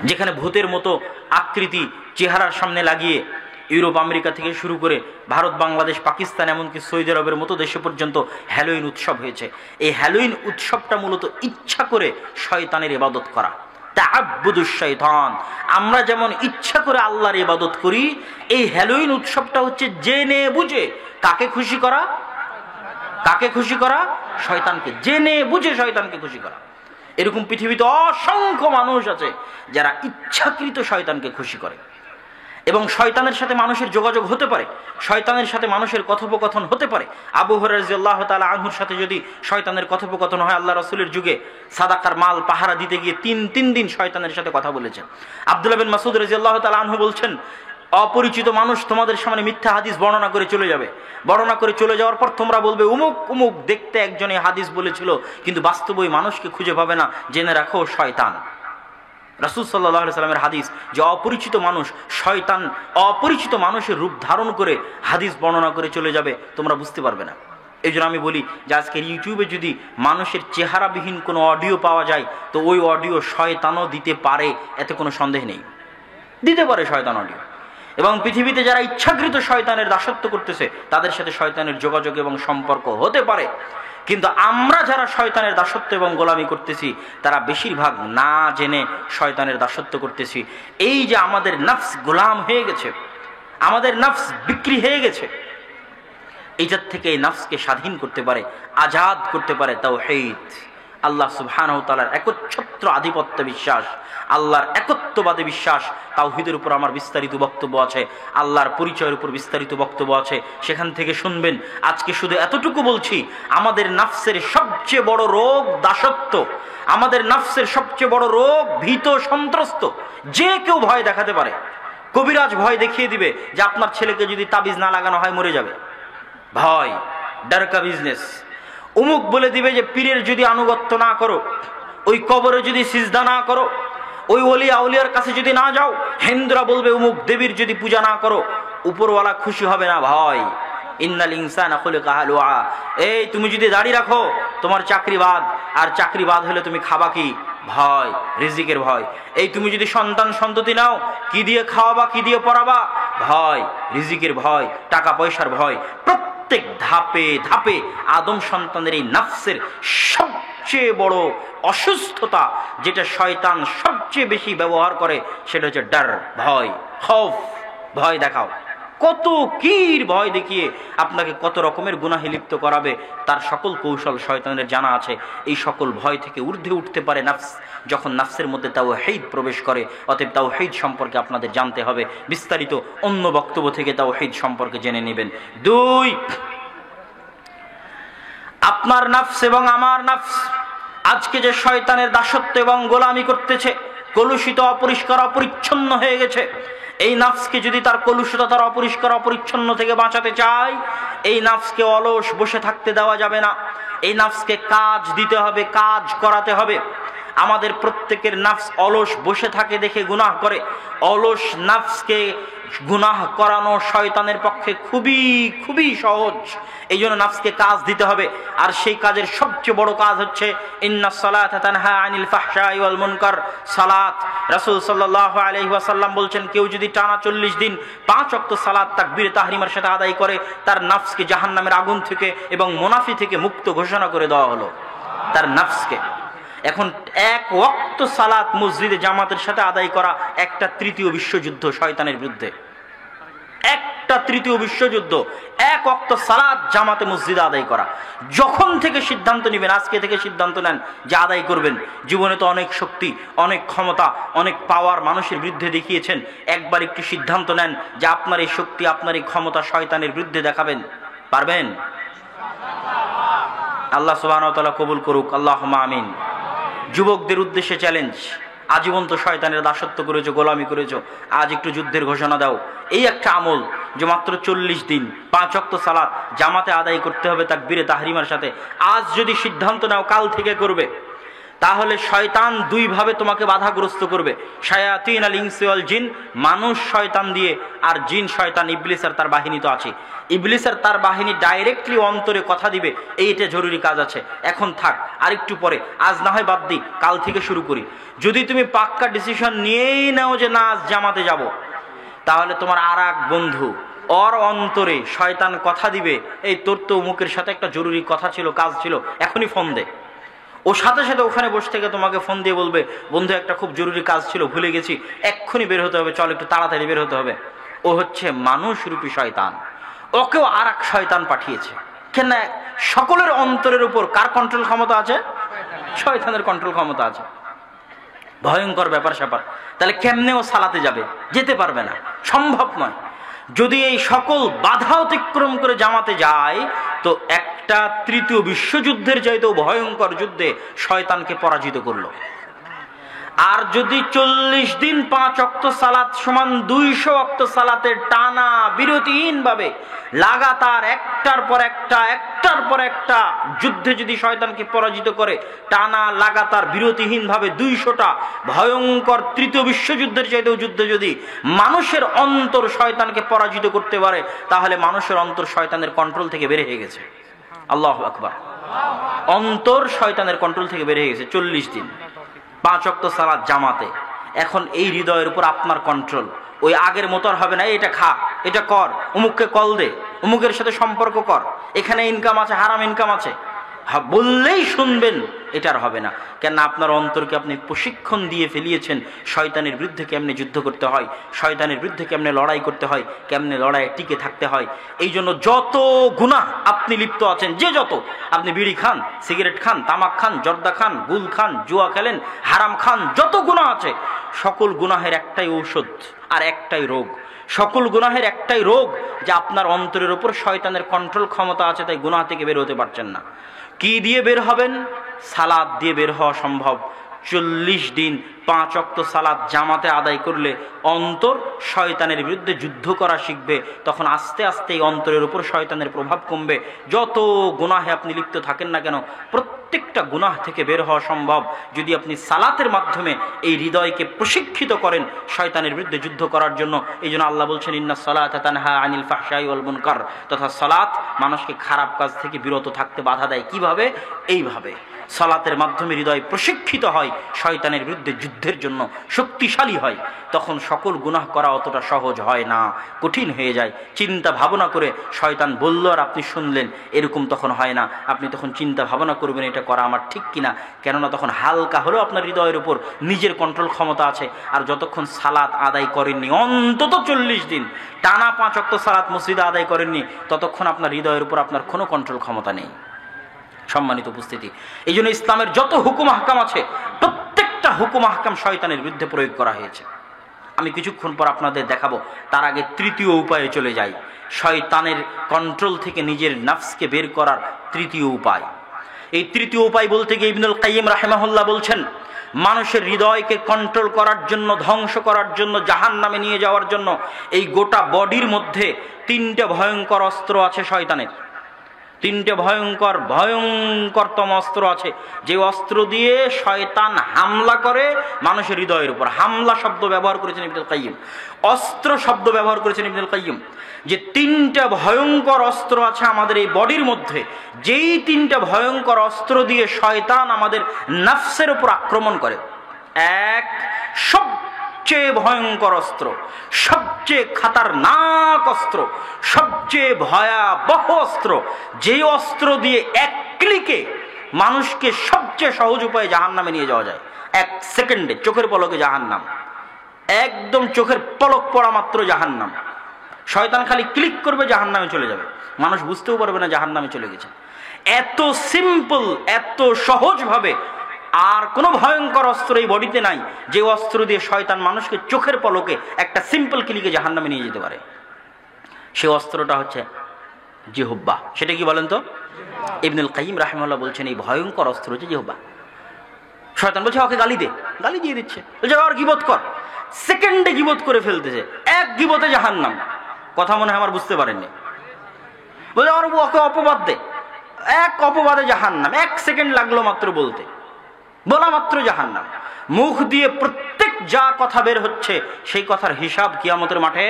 যেখানে ভূতের মতো আকৃতি চেহারার সামনে লাগিয়ে ইউরোপ আমেরিকা থেকে শুরু করে ভারত, বাংলাদেশ, পাকিস্তান, এমনকি সৌদি আরবের মতো দেশে পর্যন্ত হ্যালোইন উৎসব হয়েছে। এই হ্যালোইন উৎসবটা মূলত ইচ্ছা করে শয়তানের ইবাদত করা, তাআব্বুদুশ শয়তান। আমরা যেমন ইচ্ছা করে আল্লাহর ইবাদত করি, এই হ্যালোইন উৎসবটা হচ্ছে জেনে বুঝে কাকে খুশি করা? কাকে খুশি করা? শয়তানকে। জেনে বুঝে শয়তানকে খুশি করা। এরকম পৃথিবীতে অসংখ্য মানুষ আছে যারা ইচ্ছাকৃত শয়তানকে খুশি করে। এবং শয়তানের সাথে মানুষের যোগাযোগ হতে পারে, শয়তানের সাথে মানুষের কথোপকথন হতে পারে। আবু হুরায়রা রাদিয়াল্লাহু তাআলা আনহুর সাথে যদি শয়তানের কথোপকথন হয়, আল্লাহ রাসূলের যুগে সাদাকার মাল পাহারা দিতে গিয়ে তিন দিন শয়তানের সাথে কথা বলেছেন। আব্দুল্লাহ বিন মাসউদ রাদিয়াল্লাহু তাআলা আনহু বলছেন, অপরিচিত মানুষ তোমাদের সামনে মিথ্যা হাদিস বর্ণনা করে চলে যাবে। বর্ণনা করে চলে যাওয়ার পর তোমরা বলবে উমুক উমুক দেখতে একজনে হাদিস বলেছিল, কিন্তু বাস্তবে ওই মানুষকে খুঁজে পাবে না। জেনে রাখো শয়তান। রাসূল সাল্লাল্লাহু আলাইহি সাল্লামের হাদিস যে অপরিচিত মানুষ, শয়তান অপরিচিত মানুষের রূপ ধারণ করে হাদিস বর্ণনা করে চলে যাবে, তোমরা বুঝতে পারবে না। এই জন্য আমি বলি যে আজকের ইউটিউবে যদি মানুষের চেহারাবিহীন কোনো অডিও পাওয়া যায়, তো ওই অডিও শয়তানও দিতে পারে, এতে কোনো সন্দেহ নেই, দিতে পারে শয়তান অডিও। এবং পৃথিবীতে যারা ইচ্ছাকৃত শয়তানের দাসত্ব করতেছে, তাদের সাথে শয়তানের যোগাযোগ এবং সম্পর্ক হতে পারে। কিন্তু আমরা যারা শয়তানের দাসত্ব এবং গোলামি করতেছি, তারা বেশিরভাগ না জেনে শয়তানের দাসত্ব করতেছি। এই যে আমাদের নফস গোলাম হয়ে গেছে, আমাদের নফস বিক্রি হয়ে গেছে, এইটার থেকে এই নফসকে স্বাধীন করতে পারে, আজাদ করতে পারে তাওহীদ। আল্লাহ সুবহানাহু ওয়া তাআলার একচ্ছত্র আধিপত্য বিশ্বাস, আল্লাহর একত্ববাদে বিশ্বাস। তাওহীদের উপর আমার বিস্তারিত বক্তব্য আছে, আল্লাহর পরিচয়ের উপর বিস্তারিত বক্তব্য আছে, সেখান থেকে শুনবেন। আজকে শুধু এতটুকু বলছি, আমাদের নফসের সবচেয়ে বড় রোগ দাসত্ব, আমাদের নফসের সবচেয়ে বড় রোগ ভীত সন্ত্রস্ত। যে কেউ ভয় দেখাতে পারে। কবিরাজ ভয় দেখিয়ে দিবে যে আপনার ছেলেকে যদি তাবিজ না লাগানো হয় মরে যাবে, ভয়, ডর কা বিজনেস। উমুক বলে দিবে যে পীরের যদি আনুগত্য না করো, ওই কবরে যদি সিজদা না করো, ওই ওলিয়া আউলিয়ার কাছে যদি না যাও, হিন্দুরা বলবে উমুক দেবীর যদি পূজা না করো, উপরওয়ালা খুশি হবে না, ভয়। ইন্নাল ইনসানা খুলিকা হালুআ। এই তুমি যদি দাড়ি রাখো তোমার চাকরি বাদ, আর চাকরি বাদ হলে তুমি খাবা কি? ভয়, রিজিকের ভয়। এই তুমি যদি সন্তান সন্ততি নাও, কি দিয়ে খাওয়াবা, কি দিয়ে পড়াবা? ভয়, রিজিকের ভয়, টাকা পয়সার ভয়। প্রত্যেক ধাপে ধাপে আদম সন্তানের এই নফসের সবচেয়ে বড় অসুস্থতা, যেটা শয়তান সবচেয়ে বেশি ব্যবহার করে, সেটা হচ্ছে ডর, ভয়, খৌফ। ভয় দেখাও, কত কির ভয় দেখিয়ে আপনাকে কত রকমের গুনাহে লিপ্ত করাবে, তার সকল কৌশল শয়তানের জানা আছে। এই সকল ভয় থেকে ঊর্ধ্বে উঠতে পারে নফস যখন নফসের মধ্যে তাওহীদ প্রবেশ করে। অতএব তাওহীদ সম্পর্কে আপনাদের জানতে হবে। বিস্তারিত অন্য বক্তব্য থেকে তাওহীদ সম্পর্কে জেনে নেবেন। 2, আপনার নফস এবং আমার নফস আজকে যে শয়তানের দাসত্ব এবং গোলামি করতেছে, কলুষিত, অপরিষ্কার, অপরিচ্ছন্ন হয়ে গেছে। এই নফসকে যদি তার কলুষিত, তার অপরিষ্কার, অপরিচ্ছন্ন থেকে বাঁচাতে চাই, এই নফসকে অলস বসে থাকতে দেওয়া যাবে না। এই নফসকে কাজ দিতে হবে, কাজ করাতে হবে। আমাদের প্রত্যেকের নফস অলস বসে থাকে দেখে গুনাহ করে। অলস নফসকে গুনাহ করানো শয়তানের পক্ষে খুবই খুবই সহজ। এই জন্য নফসকে কাজ দিতে হবে। আর সেই কাজের সবচেয়ে বড় কাজ হচ্ছে ইন্নাস সালাতা তানহা আনিল ফাহশাই ওয়াল মুনকার। সালাত, রাসূল সাল্লাল্লাহু আলাইহি ওয়াসাল্লাম বলছেন, কেউ যদি টানা 40 দিন 5 ওয়াক্ত সালাত তাকবীর তাহরিমার সাথে আদায় করে, তার নফসকে জাহান্নামের আগুন থেকে এবং মুনাফি থেকে মুক্ত ঘোষণা করে দেওয়া হলো। তার নফসকে এখন 1 ওয়াক্ত সালাত মসজিদে জামাতের সাথে আদায় করা একটা তৃতীয় বিশ্বযুদ্ধ শয়তানের বিরুদ্ধে। একটা তৃতীয় বিশ্বযুদ্ধ, 1 ওয়াক্ত সালাত জামাতে মসজিদে আদায় করা। যখন থেকে সিদ্ধান্ত নেবেন, আজকে থেকে সিদ্ধান্ত নেন যে আদায় করবেন। জীবনে তো অনেক শক্তি, অনেক ক্ষমতা, অনেক পাওয়ার মানুষের বিরুদ্ধে দেখিয়েছেন। একবার একটু সিদ্ধান্ত নেন যে আপনার এই শক্তি, আপনার এই ক্ষমতা শয়তানের বিরুদ্ধে দেখাবেন। পারবেন? আল্লাহ সুবহানাহু ওয়া তাআলা কবুল করুক, আল্লাহুম্মা আমিন। যুবকদের উদ্দেশ্যে চ্যালেঞ্জ, আজীবন তো শয়তানের দাসত্ব করেছো, গোলামি করেছো, আজ একটু যুদ্ধের ঘোষণা দাও। এই একটা আমল যে মাত্র 40 দিন 5 ওয়াক্ত সালাত জামাতে আদায় করতে হবে তাকবীরে তাহরিমার সাথে। আজ যদি সিদ্ধান্ত নাও, কাল থেকে করবে। তাহলে শয়তান দুইভাবে তোমাকে বাধাগ্রস্ত করবে, শায়াতিন আল ইনসি ওয়াল জিন, মানুষ শয়তান দিয়ে, আর জিন শয়তান ইবলিস আর তার বাহিনী তো আছে। ইবলিস আর তার বাহিনী ডাইরেক্টলি অন্তরে কথা দিবে, এইটা জরুরি কাজ আছে, এখন থাক, আরেকটু পরে, আজ না হয় বাদ দিই, কাল থেকে শুরু করি। যদি তুমি পাক্কা ডিসিশন নিয়েই নাও যে না আজ জামাতে যাব, তাহলে তোমার আর এক বন্ধু ওর অন্তরে শয়তান কথা দিবে, এই তোর তো অমুকের সাথে একটা জরুরি কথা ছিল, কাজ ছিল, এখনই ফোন দে। ও সাথে সাথে ওখানে বসে থেকে তোমাকে ফোন দিয়ে বলবে, বন্ধু একটা খুব জরুরি কাজ ছিল, ভুলে গেছি, এক্ষুনি বের হতে হবে, চল একটু তাড়াতাড়ি বের হতে হবে। ও হচ্ছে মানুষরূপী শয়তান, ওকেও আর এক শয়তান পাঠিয়েছে। কেন? সকলের অন্তরের উপর কার কন্ট্রোল ক্ষমতা আছে? শয়তানের কন্ট্রোল ক্ষমতা আছে। ভয়ঙ্কর ব্যাপার স্যাপার। তাহলে কেমনে ও সালাতে যাবে? যেতে পারবে না, সম্ভব নয়। যদি এই সকল বাধা অতিক্রম করে জামাতে যায়, তো একটা তৃতীয় বিশ্বযুদ্ধের চাইতেও ভয়ঙ্কর যুদ্ধে শয়তানকে পরাজিত করলো। আর যদি 40 দিন 5 ওয়াক্ত সালাত সমান 200 ওয়াক্ত সালাতের টানা বিরতিহীন ভাবে লাগাতার একটার পর একটা যুদ্ধে যদি শয়তানকে পরাজিত করে, টানা লাগাতার বিরতিহীন ভাবে 200টা ভয়ঙ্কর তৃতীয় বিশ্বযুদ্ধের চাইতেও যুদ্ধে যদি মানুষের অন্তর শয়তানকে পরাজিত করতে পারে, তাহলে মানুষের অন্তর শয়তানের কন্ট্রোল থেকে বের হয়ে গেছে। আল্লাহু আকবার। অন্তর শয়তানের কন্ট্রোল থেকে বের হয়ে গেছে 40 দিন 5 ওয়াক্ত সালাত জামাতে। এখন এই হৃদয়ের উপর আপনার কন্ট্রোল। ওই আগের মতো আর হবে না, এটা খা, এটা কর, অমুককে কল দে, অমুকের সাথে সম্পর্ক কর, এখানে ইনকাম আছে, হারাম ইনকাম আছে, বললেই শুনবেন, এটা আর হবে না। কেন? আপনার অন্তরকে আপনি প্রশিক্ষণ দিয়ে ফেলিয়েছেন শয়তানের বিরুদ্ধে কেমনে যুদ্ধ করতে হয়, শয়তানের বিরুদ্ধে কেমনে লড়াই করতে হয়, কেমনে লড়াইয়ে টিকে থাকতে হয়। এই জন্য যত গুনাহ আপনি লিপ্ত আছেন, যে যত আপনি বিড়ি খান, সিগারেট খান, তামাক খান, জর্দা খান, গুল খান, জুয়া খেলেন, হারাম খান, যত গুনাহ আছে, সকল গুনাহের একটাই ঔষধ আর একটাই রোগ। সকল গুনাহের একটাই রোগ যে আপনার অন্তরের উপর শয়তানের কন্ট্রোল ক্ষমতা আছে, তাই গুনাহ থেকে বের হতে পারছেন না। কি দিয়ে বের হবেন? সালাত দিয়ে বের হওয়া সম্ভব। 40 দিন 5 ওয়াক্ত সালাত জামাতে আদায় করলে অন্তর শয়তানের বিরুদ্ধে যুদ্ধ করা শিখবে। তখন আস্তে আস্তে এই অন্তরের উপর শয়তানের প্রভাব কমবে। যত গুনাহে আপনি লিপ্ত থাকেন না কেন, প্রত্যেকটা গুনাহ থেকে বের হওয়া সম্ভব যদি আপনি সালাতের মাধ্যমে এই হৃদয়কে প্রশিক্ষিত করেন শয়তানের বিরুদ্ধে যুদ্ধ করার জন্য। এই জন্য আল্লাহ বলছেন, ইন্নাস সালাতা তানহা আনিল ফাহশাই ওয়াল মুনকার, তথা সালাত মানুষকে খারাপ কাজ থেকে বিরত থাকতে বাধা দেয়। কিভাবে? এইভাবে সালাতের মাধ্যমে হৃদয় প্রশিক্ষিত হয়, শয়তানের বিরুদ্ধে যুদ্ধের জন্য শক্তিশালী হয়। তখন সকল গুনাহ করা অতটা সহজ হয় না, কঠিন হয়ে যায়। চিন্তা ভাবনা করে শয়তান বলল আর আপনি শুনলেন, এরকম তখন হয় না। আপনি তখন চিন্তা ভাবনা করবেন, এটা করা আমার ঠিক কিনা, কেননা তখন হালকা হলেও আপনার হৃদয়ের উপর নিজের কন্ট্রোল ক্ষমতা আছে। আর যতক্ষণ সালাত আদায় করেননি, অন্তত 40 দিন টানা 5 ওয়াক্ত সালাত মসজিদে আদায় করেননি, ততক্ষণ আপনার হৃদয়ের উপর আপনার কোনো কন্ট্রোল ক্ষমতা নেই। সম্মানিত উপস্থিতি, এই জন্য ইসলামের যত হুকুম আহকাম আছে, প্রত্যেকটা হুকুম আহকাম শয়তানের বিরুদ্ধে প্রয়োগ করা হয়েছে। আমি কিছুক্ষণ পর আপনাদের দেখাবো। তার আগে তৃতীয় উপায়ে চলে যাই, শয়তানের কন্ট্রোল থেকে নিজের নফসকে বের করার তৃতীয় উপায়। এই তৃতীয় উপায় বলতে গিয়ে ইবনুল কাইয়িম রাহিমাহুল্লাহ বলছেন, মানুষের হৃদয়কে কন্ট্রোল করার জন্য, ধ্বংস করার জন্য, জাহান্নামে নিয়ে যাওয়ার জন্য এই গোটা বডির মধ্যে 3টে ভয়ঙ্কর অস্ত্র আছে শয়তানের। 3টে ভয়ঙ্করতম অস্ত্র আছে, যে অস্ত্র দিয়ে শয়তান হামলা করে মানুষের হৃদয়ের উপর। হামলা শব্দ ব্যবহার করেছেন ইবনুল কাইয়িম, অস্ত্র শব্দ ব্যবহার করেছেন ইবনুল কাইয়িম। যে 3টে ভয়ঙ্কর অস্ত্র আছে আমাদের এই বডির মধ্যে, যেই 3টে ভয়ঙ্কর অস্ত্র দিয়ে শয়তান আমাদের নফসের উপর আক্রমণ করে। এক, সবচেয়ে ভয়ঙ্কর অস্ত্র, সবচেয়ে খাতারনাক অস্ত্র, সবচেয়ে ভয়াবহ অস্ত্র, যে অস্ত্র দিয়ে এক ক্লিকে মানুষকে সবচেয়ে সহজ উপায়ে জাহান্নামে নিয়ে যাওয়া যায়। 1 সেকেন্ডে, চোখের পলকে জাহান্নাম, একদম চোখের পলক পড়া মাত্র জাহান্নাম। শয়তান খালি ক্লিক করবে, জাহান্নামে চলে যাবে, মানুষ বুঝতেও পারবে না জাহান্নামে চলে গেছে। এত সিম্পল, এত সহজভাবে আর কোনো ভয়ঙ্কর অস্ত্র এই বডিতে নাই, যে অস্ত্র দিয়ে শয়তান মানুষকে চোখের পলকে একটা সিম্পল ক্লিকে জাহান্নামে নিয়ে যেতে পারে। সে অস্ত্রটা হচ্ছে জিহ্বা। সেটা কি বলেন তো? ইবনুল কাইয়িম রাহিমাহুল্লাহ বলছেন, এই ভয়ঙ্কর অস্ত্র হচ্ছে জিহ্বা। শয়তান বলছে ওকে গালি দে, গালি দিয়ে দিচ্ছে, বলছে আর গীবত কর, সেকেন্ডে গীবত করে ফেলতেছে, এক গীবতে জাহান্নাম। কথা মনে হয় আমার বুঝতে পারেননি। বলছে ওকে অপবাদ দে, এক অপবাদে জাহান্নাম, 1 সেকেন্ড লাগলো মাত্র বলতে। বলা মাত্র জাহান্নাম। মুখ দিয়ে প্রত্যেক যা কথা বের হচ্ছে সেই কথার হিসাব কিয়ামতের মাঠে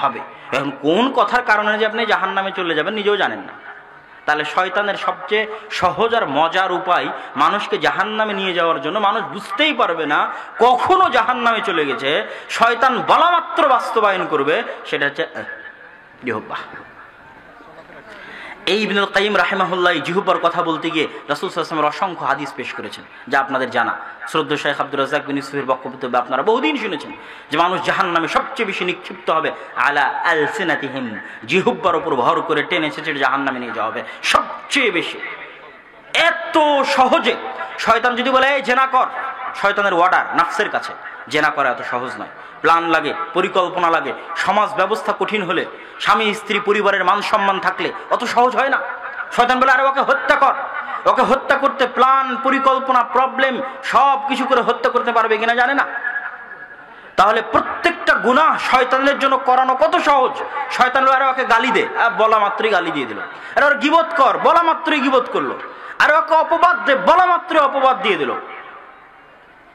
হবে। এখন কোন কথার কারণে যে আপনি জাহান্নামে চলে যাবেন নিজেও জানেন না। তাহলে শয়তানের সবচেয়ে সহজ আর মজার উপায় মানুষকে জাহান্নামে নিয়ে যাওয়ার জন্য, মানুষ বুঝতেই পারবে না কখনো জাহান্নামে চলে গেছে, শয়তান বলা মাত্র বাস্তবায়ন করবে, সেটা হচ্ছে জিহ্বা। এই ইবনুল কাইয়িম রাহিমাহুল্লাহ জিহ্বার কথা বলতে গিয়ে রাসূল সাল্লাল্লাহু আলাইহি ওয়াসাল্লামের অসংখ্য হাদিস পেশ করেছেন, যা আপনাদের জানা। শ্রদ্ধেয় শেখ আব্দুর রাজ্জাক বিন ইউসুফের বক্তব্য আপনারা বহুদিন শুনেছেন যে মানুষ জাহান্নামে সবচেয়ে বেশি নিক্ষিপ্ত হবে আলা আলসিনাতিহিম, জিহ্বার উপর ভর করে টেনে ছেঁচে জাহান্নামে নিয়ে যাওয়া হবে সবচেয়ে বেশি। এত সহজে শয়তান যদি বলে এই জেনা কর, শয়তানের অর্ডার নাফসের কাছে, জেনা করা এত সহজ নয়। প্ল্যান লাগে, পরিকল্পনা লাগে, সমাজ ব্যবস্থা কঠিন হলে, স্বামী স্ত্রী পরিবারের মান সম্মান থাকলে অত সহজ হয় না। শয়তান বলে আরে ওকে হত্যা কর, ওকে হত্যা করতে প্ল্যান পরিকল্পনা প্রবলেম সব কিছু করে হত্যা করতে পারবে কিনা জানে না। তাহলে প্রত্যেকটা গুনাহ শয়তানের জন্য করানো কত সহজ। শয়তান বলে আরে ওকে গালি দে, বলা মাত্রই গালি দিয়ে দিল। আরে ওর গীবত কর, বলা মাত্রই গীবত করলো। আরে ওকে অপবাদ দে, বলা মাত্রই অপবাদ দিয়ে দিল।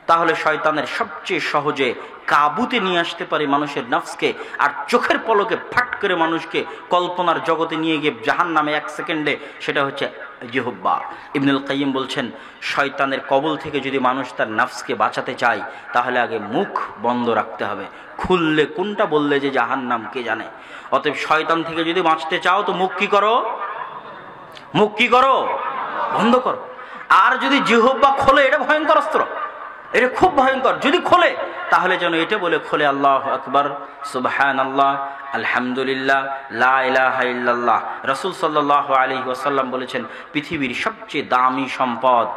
তাহলে শয়তানের সবচেয়ে সহজে কাবুতে নিয়ে আসতে পারে মানুষের নফসকে, আর চোখের পলকে ফাট করে মানুষকে কল্পনার জগতে নিয়ে গিয়ে জাহান্নামে এক সেকেন্ডে, সেটা হচ্ছে জিহ্বা। ইবনুল কাইয়িম বলছেন শয়তানের কবল থেকে যদি মানুষ তার নফসকে বাঁচাতে চায় তাহলে আগে মুখ বন্ধ রাখতে হবে। খুললে কোনটা বললে যে জাহান্নাম কে জানে। অতএব শয়তান থেকে যদি বাঁচতে চাও তো মুখ কি করো, মুখ কি করো, বন্ধ করো। আর যদি জিহ্বা খোলে, এটা ভয়ঙ্কর অস্ত্র, এটা খুব ভয়ঙ্কর। যদি খোলে তাহলে যেন এটা বলে খোলে আল্লাহু আকবার, সুবহানাল্লাহ, আলহামদুলিল্লাহ, লা ইলাহা ইল্লাল্লাহ। রাসূল সাল্লাল্লাহু আলাইহি ওয়াসাল্লাম বলেছেন পৃথিবীর সবচেয়ে দামি সম্পদ,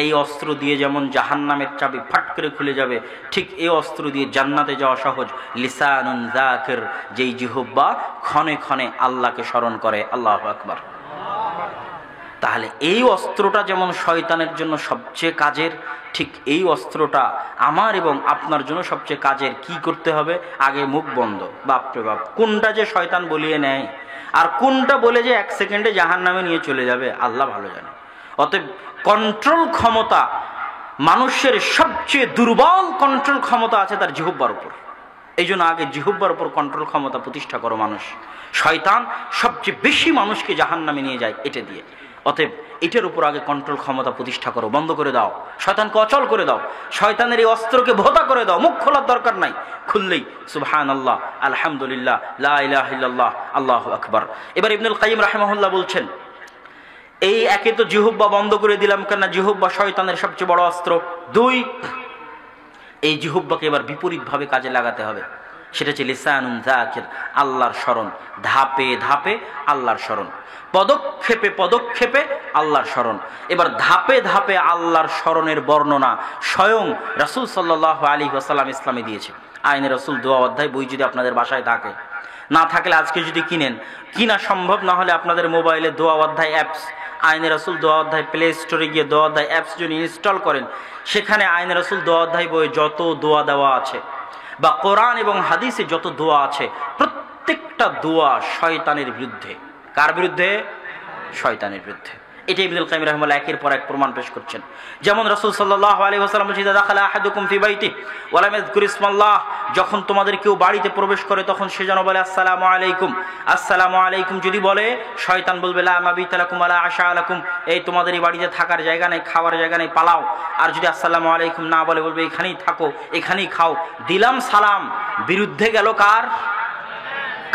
এই অস্ত্র দিয়ে যেমন জাহান্নামের চাবি ফাট করে খুলে যাবে, ঠিক এই অস্ত্র দিয়ে জান্নাতে যাওয়া সহজ। লিসানুন যাকির, যেই জিহ্বা ক্ষণে ক্ষণে আল্লাহকে স্মরণ করে। আল্লাহু আকবার। তাহলে এই অস্ত্রটা যেমন শয়তানের জন্য সবচেয়ে কাজের, ঠিক এই অস্ত্রটা আমার এবং আপনার জন্য সবচেয়ে কাজের। কি করতে হবে? আগে মুখ বন্ধ। বাপরে বাপ, কোনটা যে শয়তান বলিয়ে নেয় আর কোনটা বলে যে এক সেকেন্ডে জাহান্নামে নিয়ে চলে যাবে আল্লাহ ভালো জানে। অতএব কন্ট্রোল ক্ষমতা, মানুষের সবচেয়ে দুর্বল কন্ট্রোল ক্ষমতা আছে তার জিহ্বার উপর। এই জন্য আগে জিহ্বার উপর কন্ট্রোল ক্ষমতা প্রতিষ্ঠা করো মানুষ। শয়তান সবচেয়ে বেশি মানুষকে জাহান্নামে নিয়ে যায় এটা দিয়ে। অতএব এটার উপর আগে কন্ট্রোল ক্ষমতা প্রতিষ্ঠা করো, বন্ধ করে দাও, শয়তানকে অচল করে দাও, শয়তানের এই অস্ত্রকে ভোতা করে দাও। মুখ খোলার দরকার নাই, খুললেই সুবহানাল্লাহ, আলহামদুলিল্লাহ, লা ইলাহা ইল্লাল্লাহ, আল্লাহু আকবার। এবার ইবনুল কাইয়িম রাহিমাহুল্লাহ বলছেন এই একে তো জিহ্বা বন্ধ করে দিলাম, কেন জিহ্বা শয়তানের সবচেয়ে বড় অস্ত্র। দুই, এই জিহ্বাকে এবার বিপরীতভাবে কাজে লাগাতে হবে। সেটা হচ্ছে লিসানুন যাকির, আল্লাহর স্মরণ। ধাপে ধাপে আল্লাহর স্মরণ, পদক্ষেপে পদক্ষেপে আল্লাহর স্মরণ। এবার ধাপে ধাপে আল্লাহর স্মরণের বর্ণনা স্বয়ং রাসূল সাল্লাল্লাহু আলাইহি ওয়াসাল্লাম ইসলামে দিয়েছে। আইনে রাসূল দোয়া অধ্যায় বই যদি আপনাদের বাসায় থাকে, না থাকলে আজকে যদি কিনেন, কিনা সম্ভব না হলে আপনাদের মোবাইলে দোয়া অধ্যায় অ্যাপস, আইনে রাসূল দোয়া অধ্যায় প্লে স্টোরে গিয়ে দোয়া অধ্যায় অ্যাপস যদি ইনস্টল করেন, সেখানে আইনে রাসূল দোয়া অধ্যায় বই যত দোয়া দেওয়া আছে বা কোরআন এবং হাদিসে যত দোয়া আছে, প্রত্যেকটা দোয়া শয়তানের বিরুদ্ধে। কার বিরুদ্ধে? শয়তানের বিরুদ্ধে। এটা ইবনুল কাইয়িম রাহিমাহুল্লাহ একের পর এক প্রমাণ পেশ করছেন। যেমন রাসূল সাল্লাল্লাহু আলাইহি ওয়াসাল্লাম বলেছেন দাখালা আহাদুকুম ফি বাইতিহি ওয়া লাম ইয়াযকুর ইসমাল্লাহ, যখন তোমাদের কেউ বাড়িতে প্রবেশ করে তখন সে যেন বলে আসসালামু আলাইকুম। আসসালামু আলাইকুম যদি বলে, শয়তান বলবে লা মাবিতা লাকুম ওয়া লা আশা লাকুম, এই তোমাদের এই বাড়িতে থাকার জায়গা নেই, খাওয়ার জায়গা নেই, পালাও। আর যদি আসসালামু আলাইকুম না বলে, বলবে এখানেই থাকো, এখানেই খাও। দিলাম সালাম, বিরুদ্ধে গেল কার?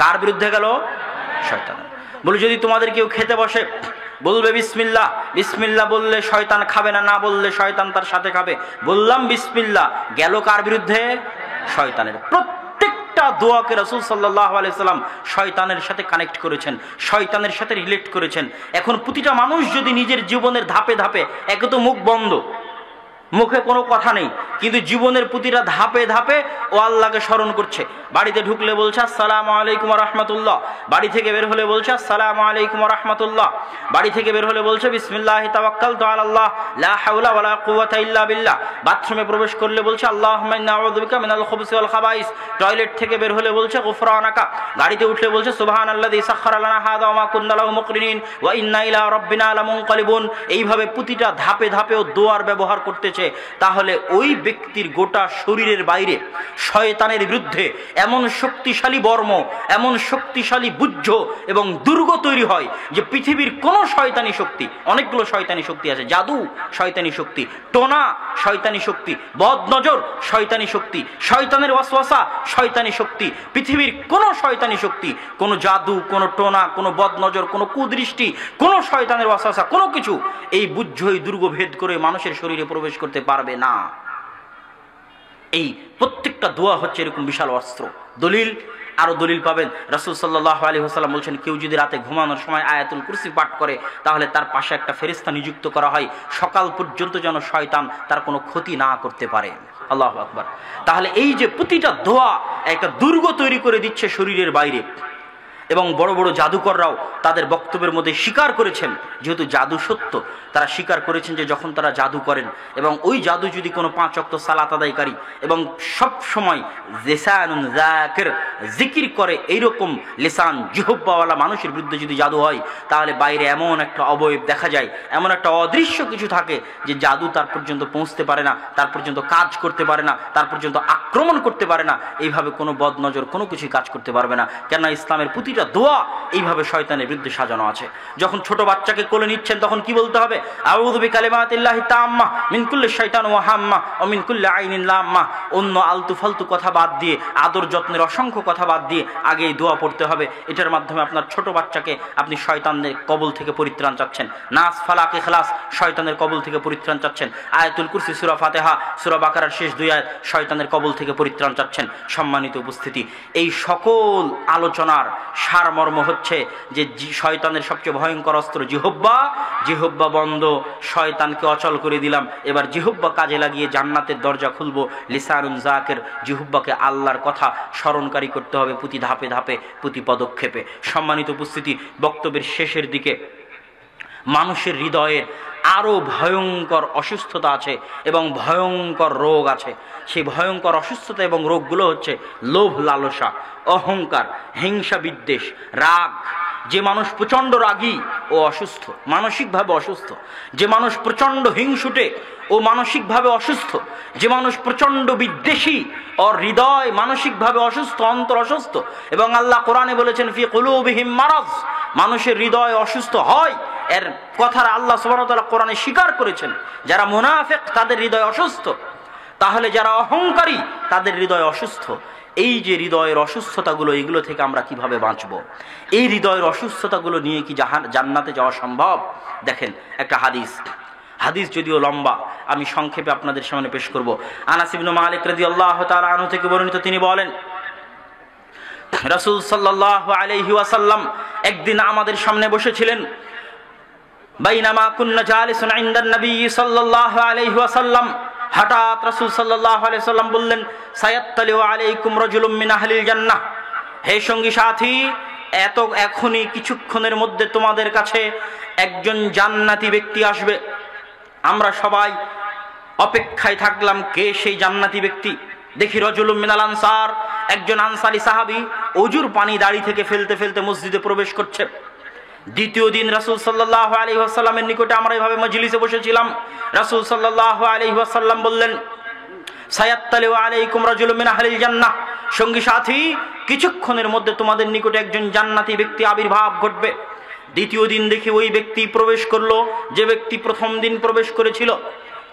কার বিরুদ্ধে গেল? শয়তানের। বলে যদি তোমাদের কেউ খেতে বসে বলবে বিসমিল্লাহ, বিসমিল্লাহ বললে শয়তান খাবে না, না বললে শয়তান তার সাথে খাবে। বললাম বিসমিল্লাহ, গেল কার বিরুদ্ধে? শয়তানের। প্রত্যেকটা দোয়াকে রাসূল সাল্লাল্লাহু আলাইহি ওয়াসাল্লাম শয়তানের সাথে কানেক্ট করেছেন, শয়তানের সাথে রিলেট করেছেন। এখন প্রতিটা মানুষ যদি নিজের জীবনের ধাপে ধাপে, একে তো মুখ বন্ধ, মুখে কোনো কথা নেই, কিন্তু জীবনের প্রতিটা ধাপে ধাপে ও আল্লাহকে স্মরণ করছে। বাড়িতে ঢুকলে বলছে আসসালামু আলাইকুম ওয়া রাহমাতুল্লাহ, বাড়ি থেকে বের হলে বলছে আসসালামু আলাইকুম ওয়া রাহমাতুল্লাহ, বাড়ি থেকে বের হলে বলছে বিসমিল্লাহি তাওয়াক্কালতু আলাল্লাহ লা হাওলা ওয়ালা কুওয়াতা ইল্লা বিল্লাহ, বাথরুমে প্রবেশ করলে বলছে আল্লাহুম্মা ইন্না আউযু বিকা মিনাল খুবুসি ওয়াল খাবাইস, টয়লেট থেকে বের হলে বলছে গুফরানাকা, গাড়িতে উঠলে বলছে সুবহানাল্লাযী সাখখারা লানা হাযা ওয়া মা কুন্না লাহু মুকরিনিন ওয়া ইন্না ইলা রাব্বিনা লামুনকালিবুন। এইভাবে প্রতিটা ধাপে ধাপে ও দোয়ার ব্যবহার করতেছে। তাহলে ওই ব্যক্তির গোটা শরীরের বাইরে শয়তানের বিরুদ্ধে এমন শক্তিশালী বর্ম, এমন শক্তিশালী বুজ্জ এবং দুর্গ তৈরি হয় যে পৃথিবীর কোন শয়তানি শক্তি, অনেকগুলো শয়তানি শক্তি আছে, জাদু শয়তানি শক্তি, টোনা শয়তানি শক্তি, বদনজর শয়তানি শক্তি, শয়তানের ওয়াসওয়াসা শয়তানি শক্তি, পৃথিবীর কোন শয়তানি শক্তি, কোন জাদু, কোন টোনা, কোন বদনজর, কোন কুদৃষ্টি, কোন শয়তানের ওয়াসওয়াসা, কোনো কিছু এই বুজ্জ, এই দুর্গ ভেদ করে মানুষের শরীরে প্রবেশ করতে পারবে না। এই প্রত্যেকটা দোয়া হচ্ছে এরকম বিশাল অস্ত্র। দলিল, আরো দলিল পাবেন। রাসূল সাল্লাল্লাহু আলাইহি ওয়াসাল্লাম বলছেন, কেউ যদি রাতে ঘুমানোর সময় আয়াতুল কুরসি পাঠ করে তাহলে তার পাশে একটা ফেরেশতা নিযুক্ত করা হয়, সকাল পর্যন্ত যেন শয়তান তার কোনো ক্ষতি না করতে পারে। আল্লাহু আকবার। তাহলে এই যে প্রতিটা দোয়া একটা দুর্গ তৈরি করে দিচ্ছে শরীরের বাইরে। এবং বড় বড় জাদুকররাও তাদের বক্তব্যের মধ্যে স্বীকার করেছেন, যেহেতু জাদু সত্য, তারা স্বীকার করেছেন যে যখন তারা জাদু করেন এবং ওই জাদু যদি কোনো 5 ওয়াক্ত সালাত আদায়কারী এবং সব সময় লিসানুন যাকির জিকির করে এইরকম লিসান জিহ্বাওয়ালা মানুষের বিরুদ্ধে যদি জাদু হয়, তাহলে বাইরে এমন একটা অবয়ব দেখা যায়, এমন একটা অদৃশ্য কিছু থাকে যে জাদু তার পর্যন্ত পৌঁছতে পারে না, তার পর্যন্ত কাজ করতে পারে না, তার পর্যন্ত আক্রমণ করতে পারে না। এইভাবে কোনো বদনজর কোনো কিছুই কাজ করতে পারবে না। কেননা ইসলামের প্রতিটা দোয়া এইভাবে শয়তানের বিরুদ্ধে সাজানো আছে। যখন ছোট বাচ্চাকে কোলে নিচ্ছেন তখন কি বলতে হবে? আউযু বিকালিমাতিল্লাহি তাম্মা মিন কুল্লি শাইতান ওয়া হাম্মা ওয়া মিন কুল্লি আইনিন লাম্মা। অন্য আলতু ফালতু কথা বাদ দিয়ে, আদর যত্নের অসংখ্য কথা বাদ দিয়ে আগে এই দোয়া পড়তে হবে। এটার মাধ্যমে আপনার ছোট বাচ্চাকে আপনি শয়তানের কবল থেকে পরিত্রাণ চাচ্ছেন। নাস, ফালাক, ইখলাস শয়তানের কবল থেকে পরিত্রাণ চাচ্ছেন। আয়াতুল কুরসি, সূরা ফাতিহা, সূরা বাকারার শেষ 2 আয়াত শয়তানের কবল থেকে পরিত্রাণ চাচ্ছেন। সম্মানিত উপস্থিতি, এই সকল আলোচনার সারমর্ম হচ্ছে যে শয়তানের সবচেয়ে ভয়ঙ্কর অস্ত্র জিহ্বা। জিহ্বা বন্ধ, শয়তানকে অচল করে দিলাম। এবার জিহ্বা কাজে লাগিয়ে জান্নাতের দরজা খুলবো। লিসানুন যাকির, জিহ্বাকে আল্লাহর কথা স্মরণকারী করতে হবে প্রতি ধাপে ধাপে, প্রতি পদক্ষেপে। সম্মানিত উপস্থিতি, বক্তব্যের শেষের দিকে মানুষের হৃদয়ের আরো ভয়ঙ্কর অসুস্থতা আছে এবং ভয়ঙ্কর রোগ আছে। সেই ভয়ঙ্কর অসুস্থতা এবং রোগগুলো হচ্ছে লোভ, লালসা, অহংকার, হিংসা, বিদ্বেষ, রাগ। যে মানুষ প্রচণ্ড রাগী ও অসুস্থ, মানসিকভাবে অসুস্থ। যে মানুষ প্রচণ্ড হিংসুটে ও মানসিকভাবে অসুস্থ। যে মানুষ প্রচণ্ড বিদ্বেষী ওর হৃদয় মানসিকভাবে অসুস্থ, অন্তর অসুস্থ। এবং আল্লাহ কোরআনে বলেছেন ফি কুলুবিহিম মারাজ, মানুষের হৃদয় অসুস্থ হয়। এর কথার আল্লাহ সুবহানাহু ওয়া তাআলা কোরআনে স্বীকার করেছেন। যারা মুনাফিক তাদের হৃদয় অসুস্থ, তাহলে যারা অহংকারী তাদের হৃদয় অসুস্থ। এই যে হৃদয়ের অসুস্থতাগুলো, এগুলো থেকে আমরা কিভাবে বাঁচব? এই হৃদয়ের অসুস্থতাগুলো নিয়ে কি জান্নাতে যাওয়া সম্ভব? দেখেন একটা হাদিস যদিও লম্বা, আমি সংক্ষেপে আপনাদের সামনে পেশ করব। আনাস ইবনে মালিক রাদিয়াল্লাহু তাআলা আনহু থেকে বর্ণিত, তিনি বলেন রাসূল সাল্লাল্লাহু আলাইহি ওয়াসাল্লাম একদিন আমাদের সামনে বসেছিলেন। বাইনামা কুন্না জালিসুন ইনদান নবী সাল্লাল্লাহু আলাইহি ওয়াসাল্লাম, হঠাৎ রাসূল সাল্লাল্লাহু আলাইহি ওয়াসাল্লাম বললেন, সায়াত্তালিউ আলাইকুম রাজুলুম মিন আহলিল জান্নাহ, হে সঙ্গী সাথী, এখনই কিছুক্ষণের মধ্যে তোমাদের কাছে একজন জান্নাতি ব্যক্তি আসবে। আমরা সবাই অপেক্ষায় থাকলাম, কে সেই জান্নাতি ব্যক্তি? দেখি রাজুলুম মিনাল আনসার, একজন আনসারী সাহাবী ওযুর পানি দাড়ি থেকে ফেলতে ফেলতে মসজিদে প্রবেশ করছে। দ্বিতীয় দিন রাসূল সাল্লাল্লাহু আলাইহি ওয়াসাল্লামের নিকটে আমরা এভাবে মজলিসে বসেছিলাম। রাসূল সাল্লাল্লাহু আলাইহি ওয়াসাল্লাম বললেন, সায়াত্তালিউ আলাইকুম রাজুলুম মিন আহলিল জান্নাহ, সঙ্গী সাথী, কিছুক্ষণের মধ্যে তোমাদের নিকটে একজন জান্নাতি ব্যক্তি আবির্ভাব ঘটবে। দ্বিতীয় দিন দেখি ওই ব্যক্তি প্রবেশ করলো, যে ব্যক্তি প্রথম দিন প্রবেশ করেছিল।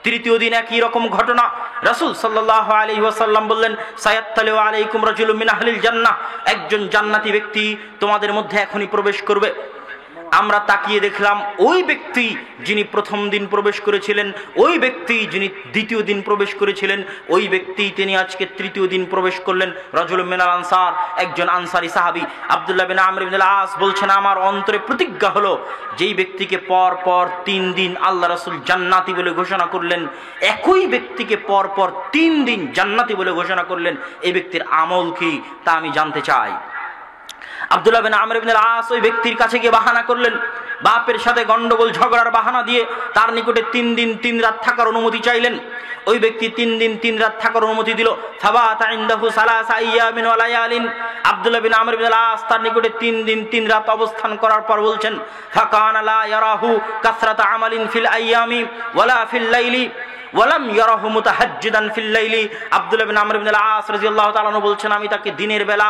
তৃতীয় দিন একই রকম ঘটনা। রাসূল সাল্লাল্লাহু আলাইহি ওয়াসাল্লাম বললেন, সায়াত্তালিউ আলাইকুম রাজুলুম মিন আহলিল জান্নাহ, একজন জান্নাতি ব্যক্তি তোমাদের মধ্যে এখনই প্রবেশ করবে। আমরা তাকিয়ে দেখলাম ওই ব্যক্তি যিনি প্রথম দিন প্রবেশ করেছিলেন, ওই ব্যক্তি যিনি দ্বিতীয় দিন প্রবেশ করেছিলেন, ওই ব্যক্তি তিনি আজকে তৃতীয় দিন প্রবেশ করলেন। রাজুলুম মিনাল আনসার, একজন আনসারী সাহাবী আব্দুল্লাহ বিন আমর ইবনে আল-আস বলছেন, আমার অন্তরে প্রতিজ্ঞা হলো যেই ব্যক্তিকে পর পর 3 দিন আল্লাহ রাসূল জান্নাতি বলে ঘোষণা করলেন, একই ব্যক্তিকে পর পর 3 দিন জান্নাতি বলে ঘোষণা করলেন, এই ব্যক্তির আমল কি তা আমি জানতে চাই। আব্দুল্লাহ বিন আমর ইবনে আল-আস ওই ব্যক্তির কাছে গিয়ে বাহানা করলেন, বাপের সাথে গন্ডগোল ঝগড়ার বাহানা দিয়ে তার নিকটে 3 দিন 3 রাত থাকার অনুমতি চাইলেন। ওই ব্যক্তি 3 দিন 3 রাত থাকার অনুমতি দিল। সাবাতা ইনদাহু সালাসা আইয়ামিন ওয়া লায়ালিন, আব্দুল্লাহ বিন আমর ইবনে আল-আস তার নিকটে 3 দিন 3 রাত অবস্থান করার পর বলছেন, ফাকানা লা ইয়ারাহু কাসরাতা আমালিন ফিল আইয়ামি ওয়ালা ফিল লাইলি ওয়ালাম ইয়ারাহু মুতাহাজ্জিদান ফিল লাইলি। আব্দুল্লাহ বিন আমর ইবনে আল-আস রাদিয়াল্লাহু তাআলা আনহু বলছেন, আমি তাকে দিনের বেলা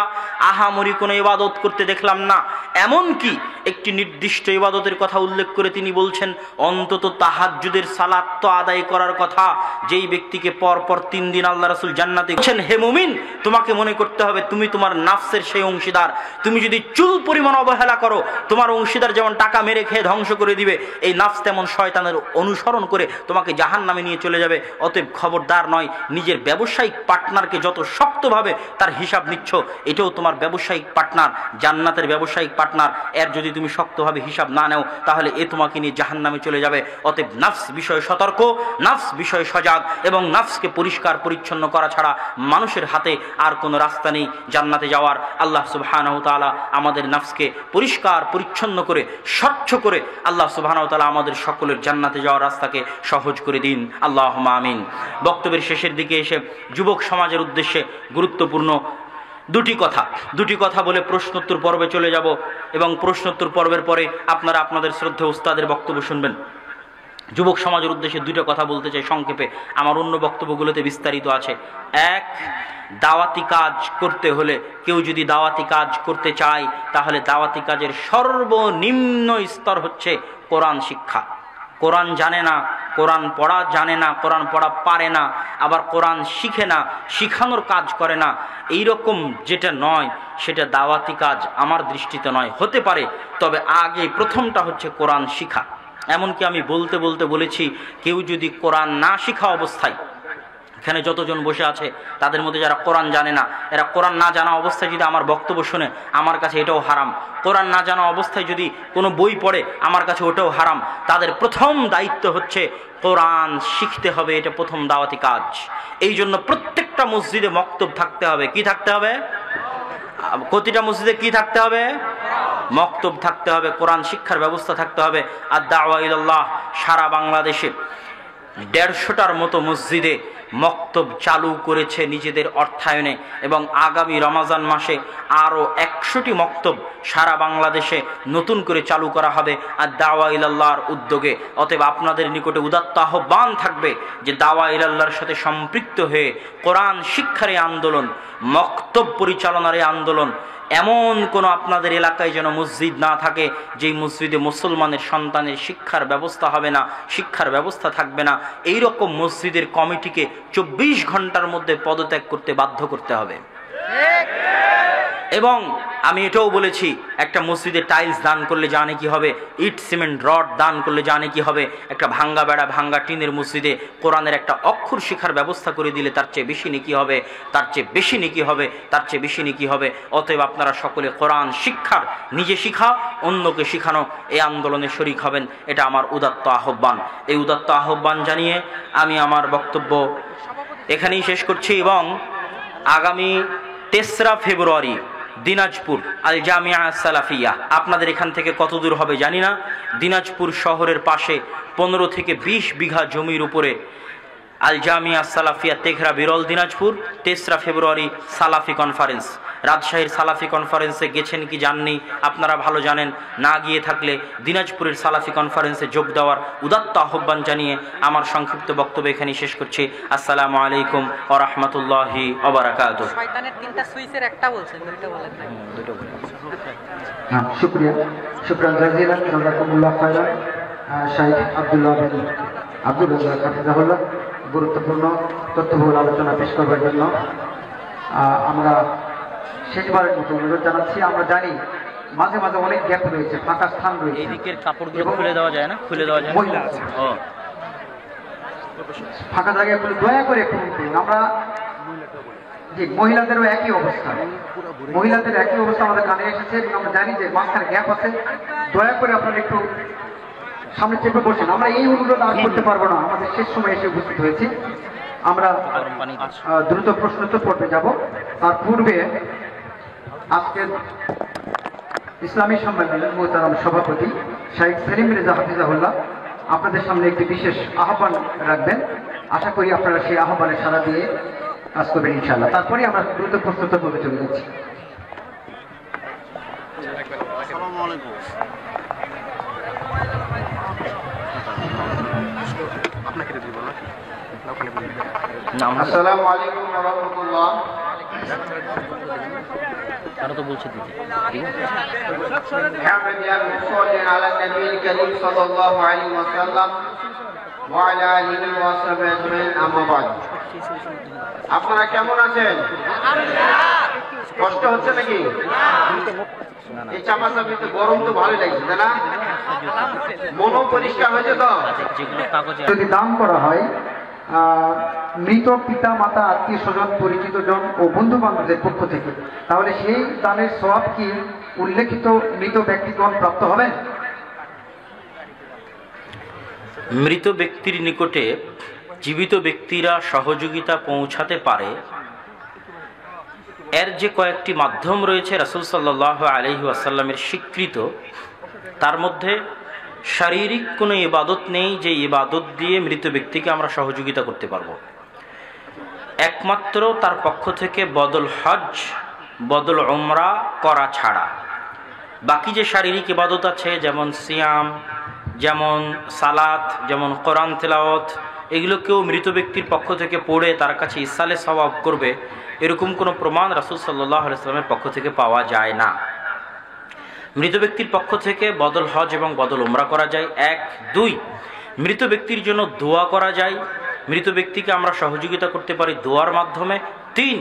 আহামরি কোনো ইবাদত করতে দেখলাম না, এমনকি একটি নির্দিষ্ট ইবাদতের কথা উল্লেখ করে তিনি বলছেন, অন্তত তাহাজ্জুদের সালাত তো আদায় করার কথা, যেই ব্যক্তিকে পর পর 3 দিন আল্লাহ রাসূল জান্নাতে বলছেন, হে মুমিন, তোমাকে মনে করতে হবে তুমি তোমার নাফসের সেই অংশীদার। তুমি যদি চুল পরিমাণ অবহেলা করো, তোমার অংশীদার যেমন টাকা মেরে খেয়ে ধ্বংস করে দিবে, এই নাফস তেমন শয়তানের অনুসরণ করে তোমাকে জাহান্নামে নিয়ে চলে যাবে। অতএব খবরদার নয়, নিজের ব্যবসায়িক পার্টনারকে যত শক্তভাবে তার হিসাব নিচ্ছ, এটাও তোমার ব্যবসায়িক পার্টনার, জান্নাতের ব্যবসায়িক পার্টনার, এর যদি তুমি শক্তভাবে হিসাব না নাও তাহলে এ তোমাকে নিয়ে জাহান্নামে চলে যাবে। অতএব নাফস বিষয়ে সতর্ক, নাফস বিষয়ে সজাগ, এবং নাফসকে পরিষ্কার পরিচ্ছন্ন করা ছাড়া মানুষের হাতে আর কোনো রাস্তা নেই জান্নাতে যাওয়ার। আল্লাহ সুবহানাহু ওয়া তাআলা আমাদের নাফসকে পরিষ্কার পরিচ্ছন্ন করে স্বচ্ছ করে আল্লাহ সুবহানাহু ওয়া তাআলা আমাদের সকলের জান্নাতে যাওয়ার রাস্তাকে সহজ করে দিন, আল্লাহুম্মা আমিন। বক্তব্যের শেষের দিকে এসে যুবক সমাজের উদ্দেশ্যে গুরুত্বপূর্ণ দুটি কথা বলে প্রশ্নোত্তর পর্বে চলে যাব, এবং প্রশ্নোত্তর পর্বের পরে আপনারা আপনাদের শ্রদ্ধেয় উস্তাদের বক্তব্য শুনবেন। যুবক সমাজের উদ্দেশ্যে 2টা কথা বলতে চাই সংক্ষেপে, আমার অন্য বক্তব্যগুলোতে বিস্তারিত আছে। এক, দাওয়াতি কাজ করতে হলে, কেউ যদি দাওয়াতি কাজ করতে চায় তাহলে দাওয়াতি কাজের সর্বনিম্ন স্তর হচ্ছে কোরআন শিক্ষা। কোরআন জানে না, কোরআন পড়া জানে না, কোরআন পড়া পারে না, আবার কোরআন শিখে না, শিখানোর কাজ করে না, এইরকম যেটা নয় সেটা দাওয়াতি কাজ আমার দৃষ্টিতে নয়। হতে পারে, তবে আগে প্রথমটা হচ্ছে কোরআন শিখা। এমনকি আমি বলতে বলেছি, কেউ যদি কোরআন না শিখা অবস্থায়, এখানে যতজন বসে আছে তাদের মধ্যে যারা কোরআন জানে না, এরা কোরআন না জানা অবস্থায় যদি আমার বক্তব্য শুনে, আমার কাছে এটাও হারাম। কোরআন না জানা অবস্থায় যদি কোনো বই পড়ে, আমার কাছে ওটাও হারাম। তাদের প্রথম দায়িত্ব হচ্ছে কোরআন শিখতে হবে, এটা প্রথম দাওয়াতি কাজ। এই জন্য প্রত্যেকটা মসজিদে মক্তব থাকতে হবে। কি থাকতে হবে? প্রতিটা মসজিদে কি থাকতে হবে? মক্তব থাকতে হবে, কোরআন শিক্ষার ব্যবস্থা থাকতে হবে। আর দাওয়া ইলাল্লাহ সারা বাংলাদেশে 150টার মতো মসজিদে মক্তব চালু করেছে নিজেদের অর্থায়নে, এবং আগামী রমজান মাসে আরও 100টি মক্তব সারা বাংলাদেশে নতুন করে চালু করা হবে আর দাওয়া ইলাল্লাহর উদ্যোগে। অতএব আপনাদের নিকটে উদাত্ত আহ্বান থাকবে যে দাওয়া ইলাল্লাহর সাথে সম্পৃক্ত হয়ে কোরআন শিক্ষার এই আন্দোলন, মক্তব পরিচালনার এই আন্দোলন, এমন কোনো আপনাদের এলাকায় যেন মসজিদ না থাকে যেই মসজিদে মুসলমানের সন্তানের শিক্ষার ব্যবস্থা হবে না, শিক্ষার ব্যবস্থা থাকবে না। এই রকম মসজিদের কমিটিকে 24 ঘন্টার মধ্যে পদত্যাগ করতে বাধ্য করতে হবে। এবং আমি এটাও বলেছি, একটা মসজিদে টাইলস দান করলে জানে কি হবে, ইট সিমেন্ট রড দান করলে জানে কি হবে, একটা ভাঙ্গা বেড়া ভাঙ্গা টিনের মসজিদে কোরআনের একটা অক্ষর শিক্ষার ব্যবস্থা করে দিলে তার চেয়ে বেশি নেকি হবে, তার চেয়ে বেশি নেকি হবে, তার চেয়ে বেশি নেকি হবে। অতএব আপনারা সকলে কোরআন শিক্ষার, নিজে শিখা অন্যকে শিখানো, এই আন্দোলনে শরীক হবেন, এটা আমার উদাত্ত আহ্বান। এই উদাত্ত আহ্বান জানিয়ে আমি আমার বক্তব্য এখানেই শেষ করছি। এবং আগামী 3রা ফেব্রুয়ারি দিনাজপুর আল জামিয়া সালাফিয়া, আপনাদের এখান থেকে কত দূর হবে জানি না, দিনাজপুর শহরের পাশে 15 থেকে 20 বিঘা জমির উপরে আল জামিয়া সালাফিয়া তেঘরা বিরল দিনাজপুর 3রা ফেব্রুয়ারি সালাফি কনফারেন্স। রাজশাহীর সালাফি কনফারেন্সে গেছেন কি জাননি, আপনারা ভালো জানেন। না গিয়ে থাকলে দিনাজপুরের সালাফি কনফারেন্সে যোগ দেওয়ার উদাত্ত আহ্বান জানিয়ে আমার সংক্ষিপ্ত বক্তব্য এখানেই শেষ করছি। আসসালামু আলাইকুম ওয়া রাহমাতুল্লাহি ওয়া বারাকাতুহু। শয়তানের 3টা সুইচের একটা বলছেন, দুইটা বলেন না। দুটো বলে। হ্যাঁ, শুকরিয়া জাজিলান, জাযাকুমুল্লাহ খায়রান। শাইখ আব্দুল্লাহ বিন আব্দুল রাজ্জাক হাফিজাহুল্লাহ গুরুত্বপূর্ণ তথ্যবহুল আলোচনা পেশ করবার জন্য আমরা শেষবারের মতো অনুরোধ জানাচ্ছি। আমরা জানি মাঝে মাঝে অনেক গ্যাপ রয়েছে, ফাঁকা স্থান রয়েছে। এই দিকের কাপড়গুলো এবং খুলে দেওয়া যায় না? খুলে দেওয়া যায় না? মহিলা আছে। ও ফাঁকা জায়গাগুলো দয়া করে পূরণ করুন। আমরা জি, মহিলাদেরও একই অবস্থা, মহিলাদের একই অবস্থা আমাদের কানে এসেছে এবং আমরা জানি যে মাঝখানে গ্যাপ আছে। দয়া করে আপনারা একটু সামনে চেপে বসেন। আমরা এই অনুরোধ আর করতে পারবো না, আমাদের শেষ সময় এসে উপস্থিত হয়েছি। আমরা গরম পানি দিচ্ছি। দ্রুত প্রশ্নোত্তর পর্বে যাব। তার পূর্বে আজকের ইসলামী সম্মেলনের মোহতারাম সভাপতি শাইখ সেলিম রেজা হাফিজাহুল্লাহ আপনাদের সামনে একটি বিশেষ আহ্বান রাখবেন। আশা করি আপনারা সেই আহ্বানে সাড়া দিয়ে কাজ করবেন ইনশাআল্লাহ। তারপরে আমরা দ্রুত প্রশ্নোত্তর পর্বে চলে যাচ্ছি। না আমরা আসসালামু আলাইকুম ওয়া রাহমাতুল্লাহ। তারা তো বলছে দিতে حمد صل على النبي الكريم صلى الله عليه وسلم وعلى آله وصحبه أجمعين أما بعد। আপনারা কেমন আছেন? কষ্ট হচ্ছে নাকি? এই চাপাচাপিতে গরম তো ভালো লাগছে, তাই না? মনও পরিষ্কার হয়েছে তো? যেগুলো কাগজে যদি দান করা হয় মৃত পিতা মাতা আত্মীয় স্বজন পরিচিত জন ও বন্ধু বান্ধবদের পক্ষ থেকে, তাহলে সেই দানের সওয়াব কি উল্লেখিত মৃত ব্যক্তিগণ প্রাপ্ত হবেন? মৃত ব্যক্তির নিকটে জীবিত ব্যক্তিরা সহযোগিতা পৌঁছাতে পারে, এর যে কয়েকটি মাধ্যম রয়েছে রাসূল সাল্লাল্লাহু আলাইহি ওয়াসাল্লামের স্বীকৃত, তার মধ্যে শারীরিক কোনো ইবাদত নেই যে ইবাদত দিয়ে মৃত ব্যক্তিকে আমরা সহযোগিতা করতে পারবো। একমাত্র তার পক্ষ থেকে বদল হজ, বদল উমরা করা ছাড়া বাকি যে শারীরিক ইবাদত আছে, যেমন সিয়াম, যেমন সালাত, যেমন কোরআন তেলাওয়াত, এগুলো কেউ মৃত ব্যক্তির পক্ষ থেকে পড়ে তার কাছে ইসালে সওয়াব করবে, এরকম কোনো প্রমাণ রাসূল সাল্লাল্লাহু আলাইহি ওয়াসাল্লামের পক্ষ থেকে পাওয়া যায় না। মৃত ব্যক্তির পক্ষ থেকে বদল হজ এবং বদল উমরা করা যায়, 1। 2, মৃত ব্যক্তির জন্য দোয়া করা যায়, মৃত ব্যক্তিকে আমরা সহযোগিতা করতে পারি দোয়ার মাধ্যমে। 3,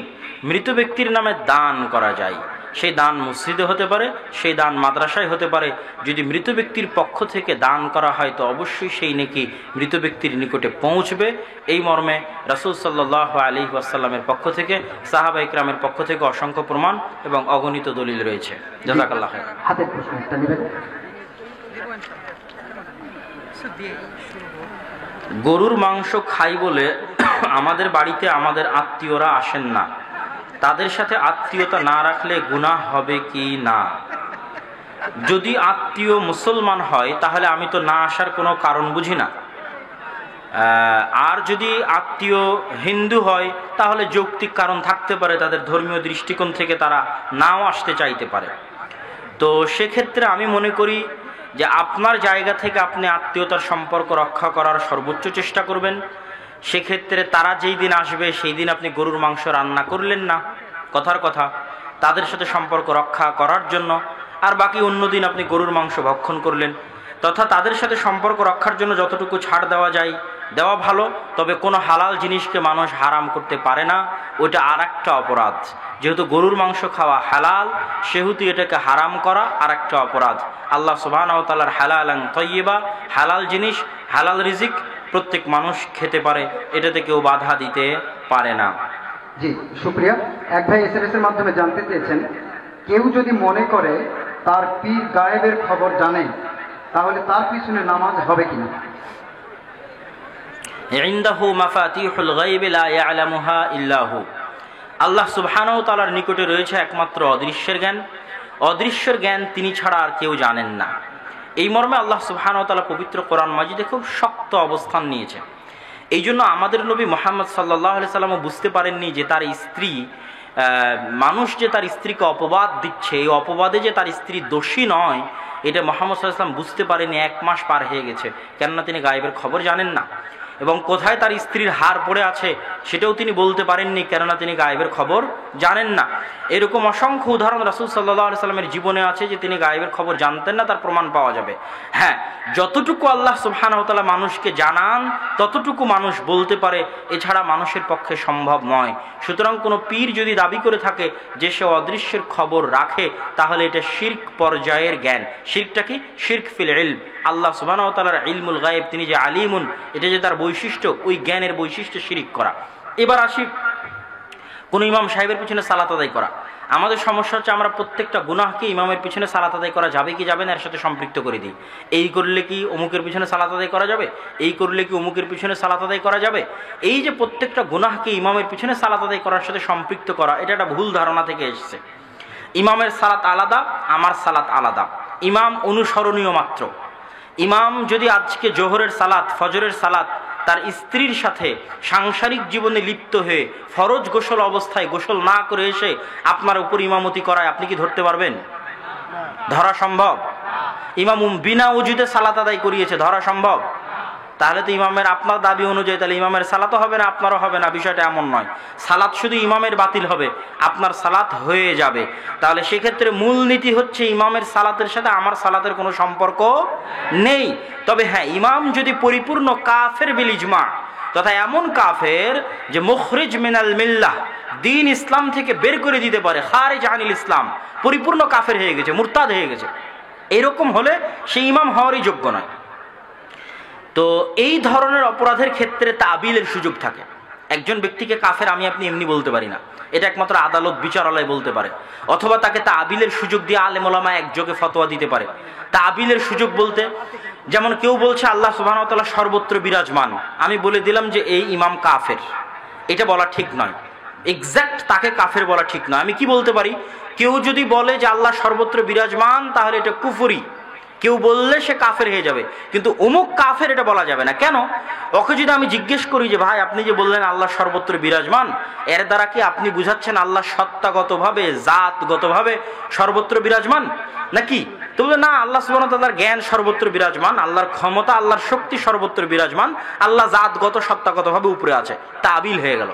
মৃত ব্যক্তির নামে দান করা যায়, সেই দান মসজিদে হতে পারে, সেই দান মাদ্রাসায় হতে পারে। যদি মৃত ব্যক্তির পক্ষ থেকে দান করা হয় তো অবশ্যই সেই নেকি মৃত ব্যক্তির নিকটে পৌঁছবে। এই মর্মে রাসূল সাল্লাল্লাহু আলাইহি ওয়াসাল্লামের পক্ষ থেকে, সাহাবা ইকরামের পক্ষ থেকে অসংখ্য প্রমাণ এবং অগণিত দলিল রয়েছে। জাযাকাল্লাহ খাইর। হাতের প্রশ্ন একটা নেবেন। গরুর মাংস খাই বলে আমাদের বাড়িতে আমাদের আত্মীয়রা আসেন না, তাদের সাথে আত্মীয়তা না রাখলে গুনাহ হবে কি না? যদি আত্মীয় মুসলমান হয় তাহলে আমি তো না আসার কোনো কারণ বুঝি না। আর যদি আত্মীয় হিন্দু হয় তাহলে যৌক্তিক কারণ থাকতে পারে, তাদের ধর্মীয় দৃষ্টিকোণ থেকে তারা নাও আসতে চাইতে পারে। তো সেক্ষেত্রে আমি মনে করি যে আপনার জায়গা থেকে আপনি আত্মীয়তার সম্পর্ক রক্ষা করার সর্বোচ্চ চেষ্টা করবেন। সেক্ষেত্রে তারা যেই দিন আসবে সেই দিন আপনি গরুর মাংস রান্না করলেন না, কথার কথা, তাদের সাথে সম্পর্ক রক্ষা করার জন্য, আর বাকি অন্য দিন আপনি গরুর মাংস ভক্ষণ করলেন। তথা তাদের সাথে সম্পর্ক রক্ষার জন্য যতটুকু ছাড় দেওয়া যায় দেওয়া ভালো, তবে কোনো হালাল জিনিসকে মানুষ হারাম করতে পারে না, ওইটা আর একটা অপরাধ। যেহেতু গরুর মাংস খাওয়া হালাল, সেহেতু এটাকে হারাম করা আর একটা অপরাধ। আল্লাহ সুবহানাহু ওয়া তাআলার হালালান তাইয়্যিবা, হালাল জিনিস, হালাল রিজিক প্রত্যেক মানুষ খেতে পারে, এটাতে কেউ বাধা দিতে পারে না। জি শুক্রিয়া। এক ভাই SMS এর মাধ্যমে জানতে চেয়েছেন, কেউ যদি মনে করে তার পীর গায়েবের খবর জানে তাহলে তার পিছনে নামাজ হবে কিনা? ইনদাহু মাফাতিহুল গায়ব লা ইয়ালামুহা ইল্লা হু, আল্লাহ সুবহানাহু ওয়া তাআলার নিকটে রয়েছে একমাত্র অদৃশ্যের জ্ঞান, অদৃশ্যের জ্ঞান তিনি ছাড়া আর কেউ জানেন না। এই মর্মে আল্লাহ সুবহানাহু ওয়া তাআলা পবিত্র কোরআন মাজিদে খুব শক্ত অবস্থান নিয়েছেন। এই জন্য আমাদের নবী মুহাম্মদ সাল্লাল্লাহু আলাইহি সাল্লামও বুঝতে পারেননি যে তার স্ত্রী, মানুষ যে তার স্ত্রীকে অপবাদ দিচ্ছে, এই অপবাদে যে তার স্ত্রী দোষী নয়, এটা মুহাম্মদ সাল্লাল্লাহু আলাইহি সাল্লাম বুঝতে পারেনি। 1 মাস পার হয়ে গেছে, কেননা তিনি গায়েবের খবর জানেন না। এবং কোথায় তার স্ত্রীর হার পড়ে আছে সেটাও তিনি বলতে পারেননি, কেননা তিনি গায়েবের খবর জানেন না। এরকম অসংখ্য উদাহরণ রাসূল সাল্লাল্লাহু আলাইহি সাল্লামের জীবনে আছে যে তিনি গায়েবের খবর জানতেন না, তার প্রমাণ পাওয়া যাবে। হ্যাঁ, যতটুকু আল্লাহ সুবহানাহু ওয়া তাআলা মানুষকে জানান ততটুকু মানুষ বলতে পারে, এছাড়া মানুষের পক্ষে সম্ভব নয়। সুতরাং কোনো পীর যদি দাবি করে থাকে যে সে অদৃশ্যের খবর রাখে, তাহলে এটা শিরক পর্যায়ের জ্ঞান। শিরকটা কি? শিরক ফিল ইলম। আল্লাহ সুবহানাহু ওয়া তাআলার ইলমুল গায়েব, তিনি যে আলিমুন, এটা যে তার বৈশিষ্ট্য, ওই জ্ঞানের বৈশিষ্ট্য শিরক করা। এবার আসি কোন ইমাম সাহেবের পিছনে সালাত আদায় করা। আমাদের সমস্যা হচ্ছে আমরা প্রত্যেকটা গুনাহকে ইমামের পিছনে সালাত আদায় করা যাবে কি যাবে না এর সাথে সম্পৃক্ত করে দিই। এই করলে কি অমুকের পিছনে সালাত আদায় করা যাবে, এই করলে কি অমুকের পিছনে সালাত আদায় করা যাবে। এই যে প্রত্যেকটা গুনাহকে ইমামের পিছনে সালাত আদায় করার সাথে সম্পৃক্ত করা, এটা একটা ভুল ধারণা থেকে এসেছে। ইমামের সালাত আলাদা, আমার সালাত আলাদা। ইমাম অনুসরণীয় মাত্র। ইমাম যদি আজকে জোহরের সালাত, ফজরের সালাত তার স্ত্রীর সাথে সাংসারিক জীবনে লিপ্ত হয়ে ফরজ গোসল অবস্থায় গোসল না করে এসে আপনার উপর ইমামতি করায়, আপনি কি ধরতে পারবেন? ধরা সম্ভব? ইমাম বিনা ওযুতে সালাত আদায় করিয়েছে, ধরা সম্ভব? তাহলে তো ইমামের, আপনার দাবি অনুযায়ী তাহলে ইমামের সালাতও হবে না, আপনারও হবে না। বিষয়টা এমন নয়, সালাত শুধু ইমামের বাতিল হবে, আপনার সালাত হয়ে যাবে। তাহলে সেক্ষেত্রে মূল নীতি হচ্ছে ইমামের সালাতের সাথে আমার সালাতের কোনো সম্পর্ক নেই। তবে হ্যাঁ, ইমাম যদি পরিপূর্ণ কাফের বিল ইজমা, তথা এমন কাফের যে মুখরিজ মিনাল মিল্লাহ, দ্বীন ইসলাম থেকে বের করে দিতে পারে, খারিজ আনিল ইসলাম, পরিপূর্ণ কাফের হয়ে গেছে, মুরতাদ হয়ে গেছে, এরকম হলে সেই ইমাম হওয়ারই যোগ্য নয়। তো এই ধরনের অপরাধের ক্ষেত্রে তাবিলের সুযোগ থাকে। একজন ব্যক্তিকে কাফের আমি আপনি এমনি বলতে পারি না, এটা একমাত্র আদালত বিচারালয় বলতে পারে, অথবা তাকে তাবিলের সুযোগ দিয়ে আলেম ওলামা একযোগে ফতোয়া দিতে পারে। তাবিলের সুযোগ বলতে, যেমন কেউ বলছে আল্লাহ সুবহানাহু ওয়া তাআলা সর্বত্র বিরাজমান, আমি বলে দিলাম যে এই ইমাম কাফের, এটা বলা ঠিক নয়। এক্সাক্ট তাকে কাফের বলা ঠিক নয়। আমি কি বলতে পারি, কেউ যদি বলে যে আল্লাহ সর্বত্র বিরাজমান, তাহলে এটা কুফরি, কেউ বললে সে কাফের হয়ে যাবে, কিন্তু অমুক কাফের এটা বলা যাবে না। কেন? ওকে যদি আমি জিজ্ঞেস করি যে ভাই আপনি যে বললেন আল্লাহ সর্বত্র বিরাজমান, এর দ্বারা কি আপনি বুঝাচ্ছেন আল্লাহ সত্তাগতভাবে, জাতগতভাবে সর্বত্র বিরাজমান নাকি? তো বলে না, আল্লাহ সুবহানাহু ওয়া তাআলার জ্ঞান সর্বত্র বিরাজমান, আল্লাহর ক্ষমতা, আল্লাহর শক্তি সর্বত্র বিরাজমান, আল্লাহ জাতগত সত্তাগতভাবে উপরে আছে। তাবিল হয়ে গেল।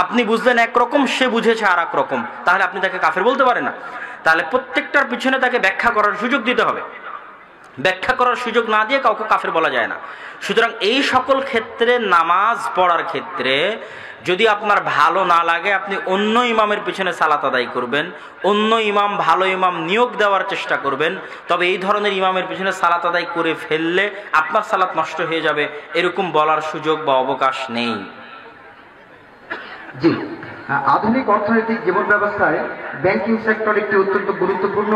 আপনি বুঝলেন একরকম, সে বুঝেছে আর এক রকম, তাহলে আপনি তাকে কাফের বলতে পারেন না। তাহলে প্রত্যেকটার পিছনে তাকে ব্যাখ্যা করার সুযোগ দিতে হবে। ব্যাখ্যা করার সুযোগ না দিয়ে কাউকে কাফের বলা যায় না। সুতরাং এই সকল ক্ষেত্রে, নামাজ পড়ার ক্ষেত্রে যদি আপনার ভালো না লাগে, আপনি অন্য ইমামের পিছনে সালাত আদায় করবেন, অন্য ইমাম, ভালো ইমাম নিয়োগ দেওয়ার চেষ্টা করবেন। তবে এই ধরনের ইমামের পিছনে সালাত আদায় করে ফেললে আপনার সালাত নষ্ট হয়ে যাবে, এরকম বলার সুযোগ বা অবকাশ নেই। জি, আধুনিক অর্থনৈতিক জীবন ব্যবস্থায় ব্যাংকিং সেক্টর একটি অত্যন্ত গুরুত্বপূর্ণ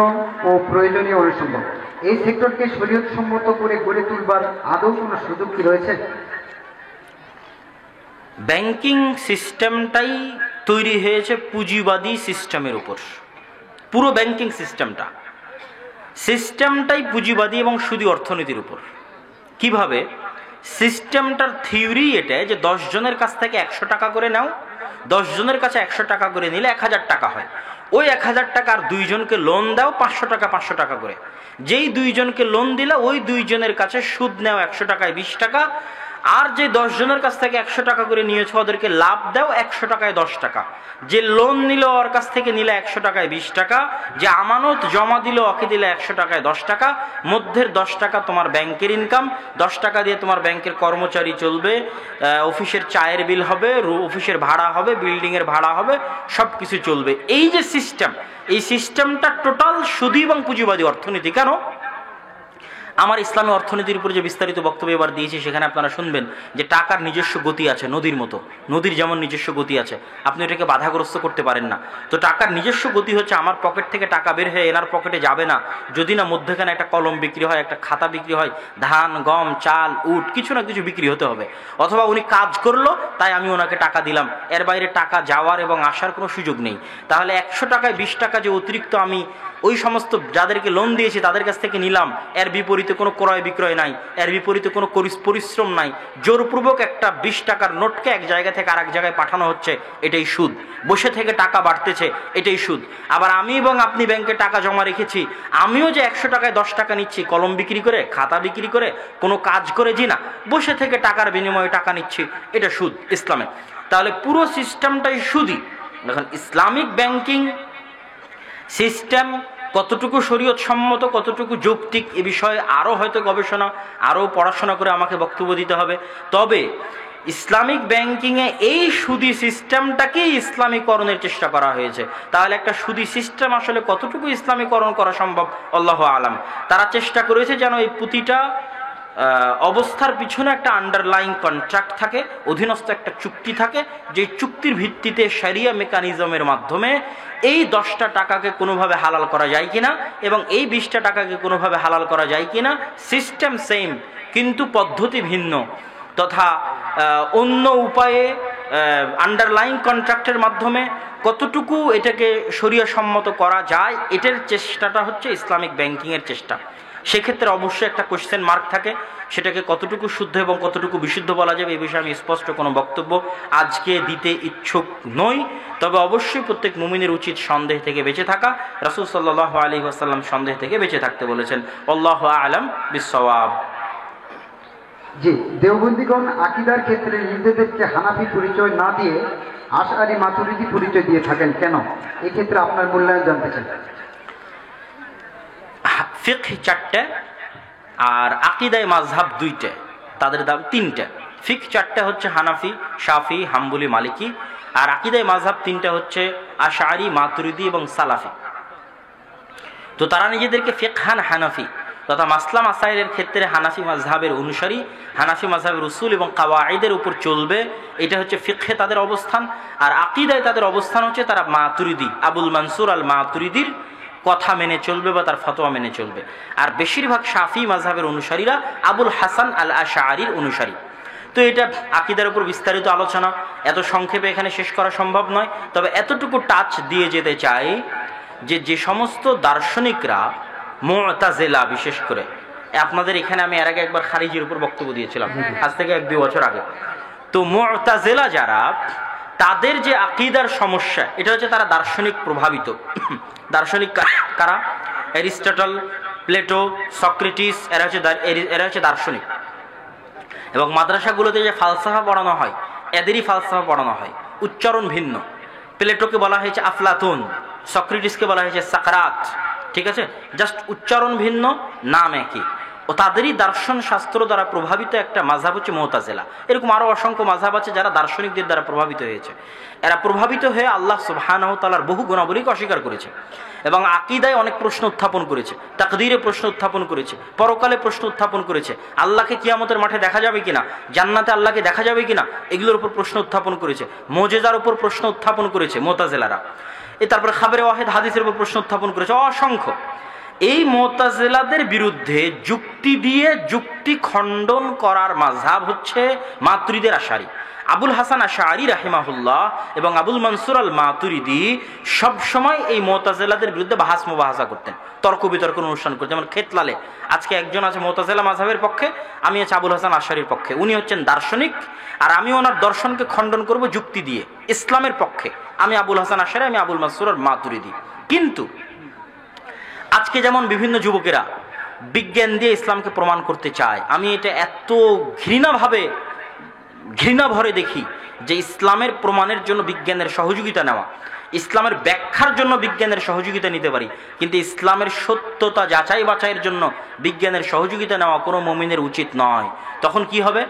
ও প্রয়োজনীয় অনুষঙ্গ। এই সেক্টরকে শরীয়ত সম্মত করে গড়ে তুলবার আদৌ কোনো সুযোগ কি রয়েছে? ব্যাংকিং সিস্টেমটাই তৈরি হয়েছে পুঁজিবাদী সিস্টেমের উপর। পুরো ব্যাংকিং সিস্টেমটাই পুঁজিবাদী এবং সুদী অর্থনীতির উপর। কিভাবে? সিস্টেমটার থিওরি এটা যে 10 জনের কাছ থেকে 100 টাকা করে নাও, 10 জনের কাছে 100 টাকা করে নিলে 1000 টাকা হয়। ওই 1000 টাকার 2 জনকে লোন দাও 500 টাকা 500 টাকা করে। যেই 2 জনকে লোন দিলে ওই 2 জনের কাছে সুদ নেও 100 টাকায় 20 টাকা, আর যে 10 জনের কাছ থেকে 100 টাকা করে নিয়েছো ওদেরকে লাভ দাও 100 টাকায় 10 টাকা। যে লোন নিল ওর কাছ থেকে নিলে 100 টাকায় 20 টাকা, যে আমানত জমা দিল ওকে দিলে 100 টাকায় 10 টাকা। মধ্যের 10 টাকা তোমার ব্যাংকের ইনকাম, 10 টাকা দিয়ে তোমার ব্যাংকের কর্মচারী চলবে, অফিসের চায়ের বিল হবে, অফিসের ভাড়া হবে, বিল্ডিংয়ের ভাড়া হবে, সব কিছু চলবে। এই যে সিস্টেম, এই সিস্টেমটা টোটাল সুদী এবং পুঁজিবাদী অর্থনীতি। কেন? আমার ইসলামী অর্থনীতির উপর যে বিস্তারিত বক্তব্য এবার দিয়েছি, সেখানে আপনারা শুনবেন যে টাকার নিজস্ব গতি আছে, নদীর মতো। নদীর যেমন নিজস্ব গতি আছে, আপনি এটাকে বাধাগ্রস্ত করতে পারেন না। তো টাকার নিজস্ব গতি হচ্ছে আমার পকেট থেকে টাকা বের হয়ে এনার পকেটে যাবে না, যদি না মধ্যখানে একটা কলম বিক্রি হয়, একটা খাতা বিক্রি হয়, ধান, গম, চাল, উট, কিছু না কিছু বিক্রি হতে হবে। অথবা উনি কাজ করলো তাই আমি ওনাকে টাকা দিলাম, এর বাইরে টাকা যাওয়ার এবং আসার কোনো সুযোগ নেই। তাহলে 100 টাকায় 20 টাকা যে অতিরিক্ত আমি ওই সমস্ত যাদেরকে লোন দিয়েছি তাদের কাছ থেকে নিলাম, এর বিপরীতে বিপরীতে কোনো ক্রয় বিক্রয় নাই, এর বিপরীতে কোনো পরিশ্রম নাই। জোরপূর্বক একটা 20 টাকার নোটকে এক জায়গা থেকে আরেক জায়গায় পাঠানো হচ্ছে, এটাই সুদ। বসে থেকে টাকা বাড়তেছে, এটাই সুদ। আবার আমি এবং আপনি ব্যাংকে টাকা জমা রেখেছি, আমিও যে 100 টাকায় 10 টাকা নিচ্ছি, কলম বিক্রি করে, খাতা বিক্রি করে, কোনো কাজ করে, জি না, বসে থেকে টাকার বিনিময়ে টাকা নিচ্ছি, এটা সুদ ইসলামে। তাহলে পুরো সিস্টেমটাই সুদই। দেখুন, ইসলামিক ব্যাংকিং সিস্টেম কতটুকু শরীয়ত সম্মত, কতটুকু যৌক্তিক, এ বিষয়ে আরও হয়তো গবেষণা, আরও পড়াশোনা করে আমাকে বক্তব্য দিতে হবে। তবে ইসলামিক ব্যাংকিংয়ে এই সুদি সিস্টেমটাকেই ইসলামীকরণের চেষ্টা করা হয়েছে। তাহলে একটা সুদি সিস্টেম আসলে কতটুকু ইসলামীকরণ করা সম্ভব, আল্লাহু আলাম। তারা চেষ্টা করেছে যেন এই প্রতিটা অবস্থার পিছনে একটা আন্ডারলাইং কন্ট্রাক্ট থাকে, অধীনস্থ একটা চুক্তি থাকে, যে চুক্তির ভিত্তিতে শরিয়া মেকানিজমের মাধ্যমে এই 10টা টাকাকে কোনোভাবে হালাল করা যায় কিনা এবং এই 20টা টাকাকে কোনোভাবে হালাল করা যায় কিনা। সিস্টেম সেম কিন্তু পদ্ধতি ভিন্ন, তথা অন্য উপায়ে আন্ডারলাইং কন্ট্রাক্টের মাধ্যমে কতটুকু এটাকে শরিয়া সম্মত করা যায়, এটার চেষ্টাটা হচ্ছে ইসলামিক ব্যাংকিংয়ের চেষ্টা। সেক্ষেত্রে অবশ্যই একটা কোশ্চেন মার্ক থাকে, সেটাকে কতটুকু শুদ্ধ এবং কতটুকু বিশুদ্ধ বলা যাবে এই বিষয়ে আমি স্পষ্ট কোনো বক্তব্য আজকে দিতে ইচ্ছুক নই। তবে অবশ্যই প্রত্যেক মুমিনের উচিত সন্দেহ থেকে বেঁচে থাকা। রাসূল সাল্লাল্লাহু আলাইহি ওয়াসাল্লাম সন্দেহ থেকে বেঁচে থাকতে বলেছেন। আল্লাহু আ'লাম বিস-সাওয়াব। জি, দেওবন্দীগণ আকীদার ক্ষেত্রে নিজেদেরকে হানাফি পরিচয় না দিয়ে আশআরী মাতুরিদি পরিচয় দিয়ে থাকেন কেন? এই ক্ষেত্রে আপনার মূল্যায়ন জানতে চাই। ফিকহ 4টে আর আকীদায়ে মাযহাব 2টে, তাদের দাম 3টে। ফিকহ 4টে হচ্ছে হানাফি, শাফি, হাম্বলি, মালিকি, আর আকীদায়ে মাযহাব 3টে হচ্ছে আশআরী, মাতুরিদি এবং সালাফি। তো তারা নিজেদেরকে ফিকহান হানাফি তথা মাসলা মাসাইলের ক্ষেত্রে হানাফি মাযহাবের অনুসারী, হানাফি মাযহাবের উসুল এবং কাওয়াইদের উপর চলবে, এটা হচ্ছে ফিকহে তাদের অবস্থান। আর আকীদায় তাদের অবস্থান হচ্ছে তারা মাতুরিদি, আবুল মানসুর আল মাতুরিদির কথা মেনে চলবে বা তার ফতোয়া মেনে চলবে। আর বেশিরভাগ শাফি মাযহাবের অনুসারীরা আবুল হাসান আল আশআরীর অনুসারী। তো এটা আকীদার উপর বিস্তারিত আলোচনা, এত সংক্ষেপে এখানে শেষ করা সম্ভব নয়। তবে এতটুকু টাচ দিয়ে যেতে চাই যে সমস্ত দার্শনিকরা, মুতাজিলা বিশেষ করে, আপনাদের এখানে আমি এর আগে একবার খারিজির উপর বক্তব্য দিয়েছিলাম, আজ থেকে 1-2 বছর আগে। তো মুতাজিলা যারা, তাদের যে আকীদার সমস্যা, এটা হচ্ছে তারা দার্শনিক প্রভাবিত। দার্শনিক কারা? অ্যারিস্টটল, প্লেটো, সক্রেটিস, এরা হচ্ছে দার্শনিক। এবং মাদ্রাসাগুলোতে যে ফালসাফা পড়ানো হয়, এদেরই ফালসাফা পড়ানো হয়, উচ্চারণ ভিন্ন। প্লেটোকে বলা হয়েছে আফলাতুন, সক্রেটিসকে বলা হয়েছে সাকরাত, ঠিক আছে? জাস্ট উচ্চারণ ভিন্ন, নাম একই। ও তাদেরই দার্শন শাস্ত্র দ্বারা প্রভাবিত একটা মাযহাব হচ্ছে মুতাজিলা। এরকম আরও অসংখ্য মাযহাব আছে যারা দার্শনিকদের দ্বারা প্রভাবিত হয়েছে। এরা প্রভাবিত হয়ে আল্লাহ সুবহানাহু ওয়া তাআলার বহু গুণাবলীকে অস্বীকার করেছে এবং আকীদায় অনেক প্রশ্ন উত্থাপন করেছে, তাকদীরে প্রশ্ন উত্থাপন করেছে, পরকালে প্রশ্ন উত্থাপন করেছে, আল্লাহকে কিয়ামতের মাঠে দেখা যাবে কিনা, জান্নাতে আল্লাহকে দেখা যাবে কিনা, এগুলোর উপর প্রশ্ন উত্থাপন করেছে, মুজিজার উপর প্রশ্ন উত্থাপন করেছে মুতাজিলারা। তারপরে খাবরে ওয়াহিদ, হাদিসের উপর প্রশ্ন উত্থাপন করেছে অসংখ্য। এই মুতাজিলাদের বিরুদ্ধে যুক্তি দিয়ে যুক্তি খণ্ডন করার মাযহাব হচ্ছে মাতুরিদের আশারি। আবুল হাসান আশআরী রাহিমাহুল্লাহ এবং আবুল মানসুর আল মাতুরিদি সবসময় এই মুতাজিলাদের বিরুদ্ধে বাহাস মুবাহাসা করতেন, তর্ক বিতর্ক অনুষ্ঠান করতেন। যেমন খেতলালে আজকে একজন আছে মুতাজিলা মাযহাবের পক্ষে, আমি আছি আবুল হাসান আশআরীর পক্ষে। উনি হচ্ছেন দার্শনিক আর আমি ওনার দর্শনকে খণ্ডন করব যুক্তি দিয়ে, ইসলামের পক্ষে। আমি আবুল হাসান আশআরী, আমি আবুল মানসুর আল মাতুরিদি। কিন্তু আজকে যেমন বিভিন্ন যুবকেরা বিজ্ঞান দিয়ে ইসলামকে প্রমাণ করতে চায়, আমি এটা এত ঘৃণা ভরে দেখি যে ইসলামের প্রমাণের জন্য বিজ্ঞানের সহযোগিতা নেওয়া, ইসলামের ব্যাখ্যার জন্য বিজ্ঞানের সহযোগিতা নিতে পারি, কিন্তু ইসলামের সত্যতা যাচাই বাছাইয়ের জন্য বিজ্ঞানের সহযোগিতা নেওয়া কোনো মুমিনের উচিত নয়। তখন কি হবে?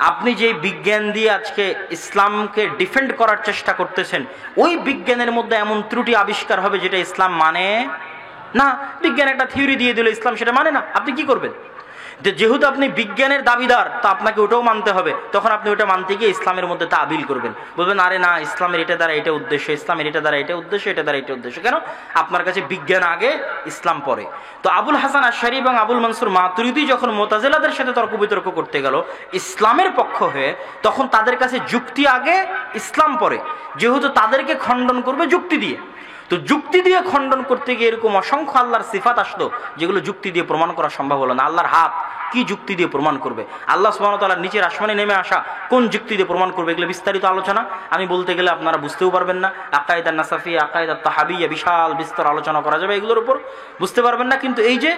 আপনি যে বিজ্ঞান দিয়ে আজকে ইসলামকে ডিফেন্ড করার চেষ্টা করতেছেন, ওই বিজ্ঞানের মধ্যে এমন ত্রুটি আবিষ্কার হবে যেটা ইসলাম মানে না। বিজ্ঞান একটা থিওরি দিয়ে দিল, ইসলাম সেটা মানে না। আপনি কি করবেন? যেহেতু আপনি বিজ্ঞানের দাবিদার, তা আপনাকে ওটাও মানতে হবে। তখন আপনি ওটা মানতে গিয়ে ইসলামের মধ্যে তাবিল করবেন, বলবেন আরে না, ইসলামের এটা দ্বারা এটা উদ্দেশ্য, ইসলামের এটা দ্বারা এটা উদ্দেশ্য, এটা দ্বারা এটা উদ্দেশ্য। কেন? আপনার কাছে বিজ্ঞান আগে, ইসলাম পরে। তো আবুল হাসান আশআরী এবং আবুল মানসুর মাতুরিদি যখন মুতাজিলাদের সাথে তর্ক বিতর্ক করতে গেল ইসলামের পক্ষ হয়ে, তখন তাদের কাছে যুক্তি আগে, ইসলাম পরে, যেহেতু তাদেরকে খণ্ডন করবে যুক্তি দিয়ে। তো যুক্তি দিয়ে খণ্ডন করতে গিয়ে এরকম অসংখ্য আল্লাহর সিফাত আসলো যেগুলো যুক্তি দিয়ে প্রমাণ করা সম্ভব হলো না। আল্লাহর হাত কি যুক্তি দিয়ে প্রমাণ করবে? আল্লাহ সুবহানাহু ওয়া তাআলার নিচের আসমানে নেমে আসা কোন যুক্তি দিয়ে প্রমাণ করবে? এগুলো বিস্তারিত আলোচনা, আমি বলতে গেলে আপনারা বুঝতেও পারবেন না। আকাইদা নাসাফি, আকাইদা তাহাবিয়া, বিশাল বিস্তর আলোচনা করা যাবে এগুলোর উপর, বুঝতে পারবেন না। কিন্তু এই যে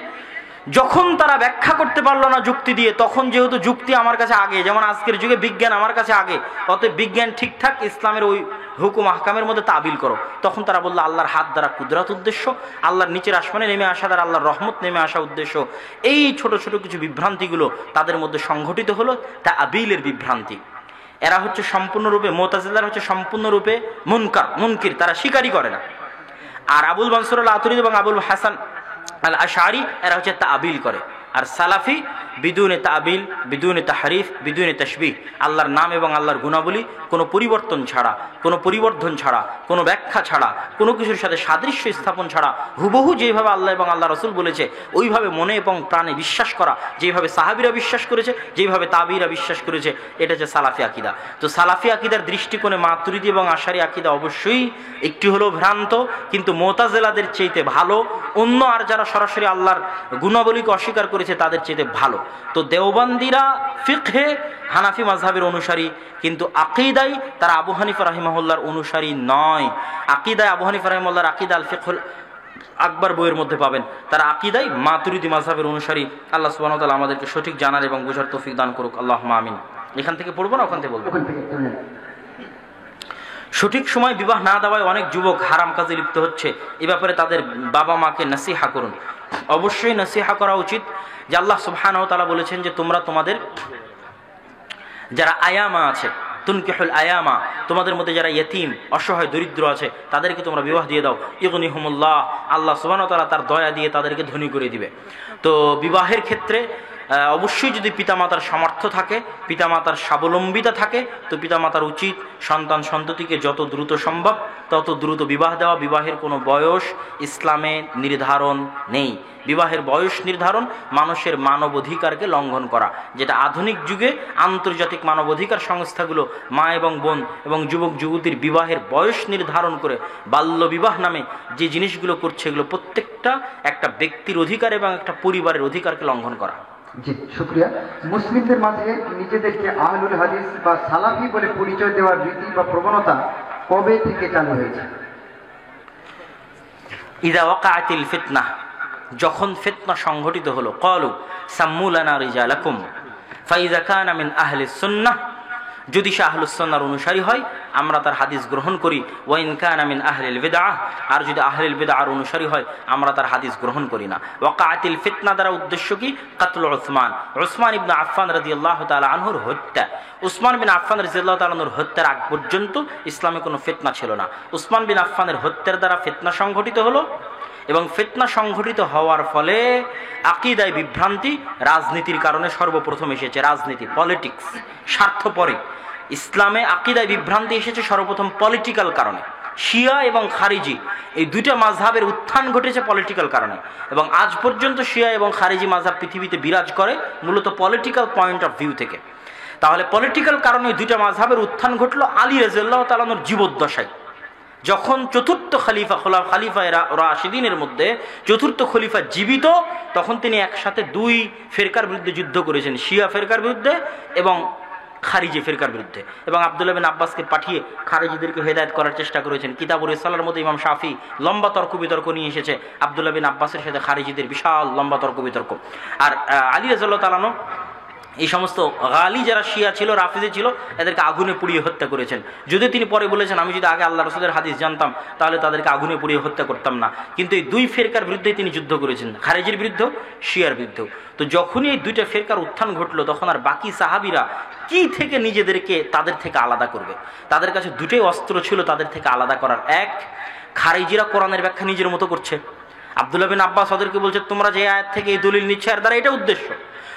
যখন তারা ব্যাখ্যা করতে পারলো না যুক্তি দিয়ে, তখন যেহেতু যুক্তি আমার কাছে আগে, যেমন আজকের যুগে বিজ্ঞান আমার কাছে আগে, অতএব বিজ্ঞান ঠিকঠাক ইসলামের ওই হুকুম আহকামের মধ্যে তাবিল করো, তখন তারা বললো আল্লাহর হাত দ্বারা কুদরত উদ্দেশ্য, আল্লাহর নিচের আসমানে নেমে আসা দ্বারা আল্লাহর রহমত নেমে আসা উদ্দেশ্য। এই ছোট ছোট কিছু বিভ্রান্তিগুলো তাদের মধ্যে সংঘটিত হলো তাবিলের বিভ্রান্তি। এরা হচ্ছে সম্পূর্ণরূপে, মুতাজিলারা হচ্ছে সম্পূর্ণরূপে মুনকির, তারা স্বীকারই করে না। আর আবুল মানসুর আল আতুরী এবং আবুল হাসান আল আশআরী এরা হচ্ছে তাবিল করে। আর সালাফি বিদুনে তাবিল, বিদুনে তাহরিফ, বিদুনে তাশবিহ, আল্লাহর নাম এবং আল্লাহর গুণাবলী কোনো পরিবর্তন ছাড়া, কোনো পরিবর্ধন ছাড়া, কোনো ব্যাখ্যা ছাড়া, কোনো কিছুর সাথে সাদৃশ্য স্থাপন ছাড়া হুবহু যেভাবে আল্লাহ এবং আল্লাহ রসুল বলেছে ওইভাবে মনে এবং প্রাণে বিশ্বাস করা, যেভাবে সাহাবীরা বিশ্বাস করেছে, যেভাবে তাবিরা বিশ্বাস করেছে, এটা হচ্ছে সালাফি আকিদা। তো সালাফি আকিদার দৃষ্টিকোণে মাতুরিদি এবং আশারি আকিদা অবশ্যই একটি হলেও ভ্রান্ত, কিন্তু মুতাজিলাদের চাইতে ভালো, অন্য আর যারা সরাসরি আল্লাহর গুণাবলীকে অস্বীকার করেছে তাদের চাইতে ভালো। তো দেওবন্দিরা ফিকহে হানাফি মাযহাবের অনুসারী, কিন্তু আকীদায় তারা আবু হানিফা রাহিমাহুল্লাহর অনুসারী নয়। আকীদায় আবু হানিফা রাহিমাহুল্লাহর আকীদা আল ফিকহুল আকবর বইয়ের মধ্যে পাবেন, তারা আকীদায় মাতুরিদি মাযহাবের অনুসারী। আল্লাহ সুবহানাহু ওয়া তাআলা আমাদেরকে সঠিক জানার এবং বোঝার তৌফিক দান করুক, আল্লাহুম্মা আমিন। এখান থেকে পড়বো না ওখান থেকে বলবো? সঠিক সময় বিবাহ না দেওয়ায় অনেক যুবক হারাম কাজে লিপ্ত হচ্ছে, এ ব্যাপারে তাদের বাবা মাকে নসিহা করুন। অবশ্যই নসিহা করা উচিত। যে আল্লাহ সুবহানাহু ওয়া তাআলা বলেছেন যে তোমরা তোমাদের যারা আয়ামা আছে, তুনকিহুল আয়ামা, তোমাদের মধ্যে যারা ইয়েতিম, অসহায়, দরিদ্র আছে তাদেরকে তোমরা বিবাহ দিয়ে দাও। ইগনিহুমুল্লাহ, আল্লাহ সুবহানাহু ওয়া তাআলা তার দয়া দিয়ে তাদেরকে ধনী করে দিবে। তো বিবাহের ক্ষেত্রে অবশ্যই যদি পিতামাতার সামর্থ্য থাকে, পিতামাতার স্বাবলম্বিতা থাকে, তো পিতামাতার উচিত সন্তান সন্ততিকে যত দ্রুত সম্ভব তত দ্রুত বিবাহ দেওয়া। বিবাহের কোনো বয়স ইসলামে নির্ধারণ নেই। বিবাহের বয়স নির্ধারণ মানুষের মানবাধিকারকে লঙ্ঘন করা, যেটা আধুনিক যুগে আন্তর্জাতিক মানবাধিকার সংস্থাগুলো মা এবং বোন এবং যুবক যুবতীর বিবাহের বয়স নির্ধারণ করে বাল্য বিবাহ নামে যে জিনিসগুলো করছে, এগুলো প্রত্যেকটা একটা ব্যক্তির অধিকার এবং একটা পরিবারের অধিকারকে লঙ্ঘন করা। জি, শুকরিয়া। মুসলিমদের মাঝে নিজেদেরকে আহলুল হাদিস বা সালাফি বলে পরিচয় দেওয়ার রীতি বা প্রবণতা কবে থেকে চালু হয়েছে? ইযা ওয়াকাআতিল ফিতনাহ, যখন ফিতনা সংঘটিত হলো, ক্বালু সাম্মু লানা রিজালাকুম ফাইযা কানা মিন আহলিস সুন্নাহ, যদি সে আহলুস সুন্নাহর অনুসারী হয় আমরা তার হাদিস গ্রহণ করি। ওয়া ইন কানা মিন আহলিল বিদআহ, আর যদি আহলিল বিদআর অনুসারী হয় আমরা তার হাদিস গ্রহণ করি না। ওয়াকাআতিল ফিতনা দ্বারা উদ্দেশ্য কি? কাতল উসমান ইবনে আফফান রাদিয়াল্লাহু তাআলা আনহুর হত্যা। উসমান বিন আফফান রাদিয়াল্লাহু তাআলা আনহুর হত্যার আগ পর্যন্ত ইসলামে কোনো ফিতনা ছিল না। উসমান বিন আফফানের হত্যার দ্বারা ফিতনা সংঘটিত হলো, এবং ফিতনা সংঘটিত হওয়ার ফলে আকীদায় বিভ্রান্তি রাজনীতির কারণে সর্বপ্রথম এসেছে। রাজনীতি, পলিটিক্স, স্বার্থ পরে। ইসলামে আকীদায় বিভ্রান্তি এসেছে সর্বপ্রথম পলিটিক্যাল কারণে। শিয়া এবং খারিজি এই দুইটা মাযহাবের উত্থান ঘটেছে পলিটিক্যাল কারণে, এবং আজ পর্যন্ত শিয়া এবং খারিজি মাযহাব পৃথিবীতে বিরাজ করে মূলত পলিটিক্যাল পয়েন্ট অফ ভিউ থেকে। তাহলে পলিটিক্যাল কারণে দুইটা মাযহাবের উত্থান ঘটলো আলী রাদিয়াল্লাহু তাআলা আনহুর জীবদ্দশায়। যখন চতুর্থ খালিফা রাশিদিনের মধ্যে চতুর্থ খলিফা জীবিত, তখন তিনি একসাথে দুই ফেরকার বিরুদ্ধে যুদ্ধ করেছেন, শিয়া ফেরকার বিরুদ্ধে এবং খারিজি ফেরকার বিরুদ্ধে, এবং আব্দুল্লাহ বিন আব্বাসকে পাঠিয়ে খারিজিদেরকে হেদায়েত করার চেষ্টা করেছেন। কিতাবুর রিসালার মধ্যে ইমাম শাফি লম্বা তর্ক বিতর্ক নিয়ে এসেছে আব্দুল্লাহ বিন আব্বাসের সাথে খারিজিদের বিশাল লম্বা তর্ক বিতর্ক। আর আলী রাদিয়াল্লাহু তাআলা আনহু এই সমস্ত গালি যারা শিয়া ছিল, রাফিজি ছিল, এদেরকে আগুনে পুড়িয়ে হত্যা করেছেন। যদি তিনি পরে বলেছেন আমি যদি আগে আল্লাহ রাসূলের হাদিস জানতাম তাহলে তাদেরকে আগুনে পুড়িয়ে হত্যা করতাম না, কিন্তু এই দুই ফেরকার বিরুদ্ধেই তিনি যুদ্ধ করেছেন, খারিজির বিরুদ্ধে, শিয়ার বিরুদ্ধে। তো যখনই এই দুইটা ফেরকার উত্থান ঘটলো তখন আর বাকি সাহাবীরা কি থেকে নিজেদেরকে তাদের থেকে আলাদা করবে? তাদের কাছে দুটোই অস্ত্র ছিল তাদের থেকে আলাদা করার। এক, খারিজিরা কোরআনের ব্যাখ্যা নিজের মতো করছে। আব্দুল্লাহ বিন আব্বাস ওদেরকে বলছে তোমরা যে আয়াত থেকে এই দলিল নিচ্ছে এর দ্বারা এটা উদ্দেশ্য,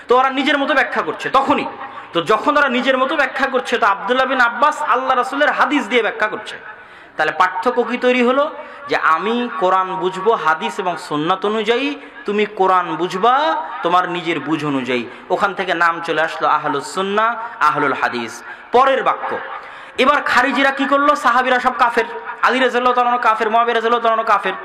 তো ওরা নিজের মতো ব্যাখ্যা করছে। তখনই তো যখন ওরা নিজের মতো ব্যাখ্যা করছে, তো আব্দুল্লাহ বিন আব্বাস আল্লাহ রাসূলের হাদিস দিয়ে ব্যাখ্যা করছে। তাহলে পার্থক্য কি তৈরি হলো? যে আমি কোরআন বুঝবো হাদিস এবং সুন্নাত অনুযায়ী, তুমি কোরআন বুঝবা তোমার নিজের বুঝ অনুযায়ী। ওখান থেকে নাম চলে আসলো আহলুস সুন্নাহ, আহলুল হাদিস। পরের বাক্য, এবার খারিজিরা কি করলো? সাহাবীরা সব কাফের, আলী রাদিয়াল্লাহু তাআলা কাফের, মুআবিয়া রাদিয়াল্লাহু তাআলা কাফের।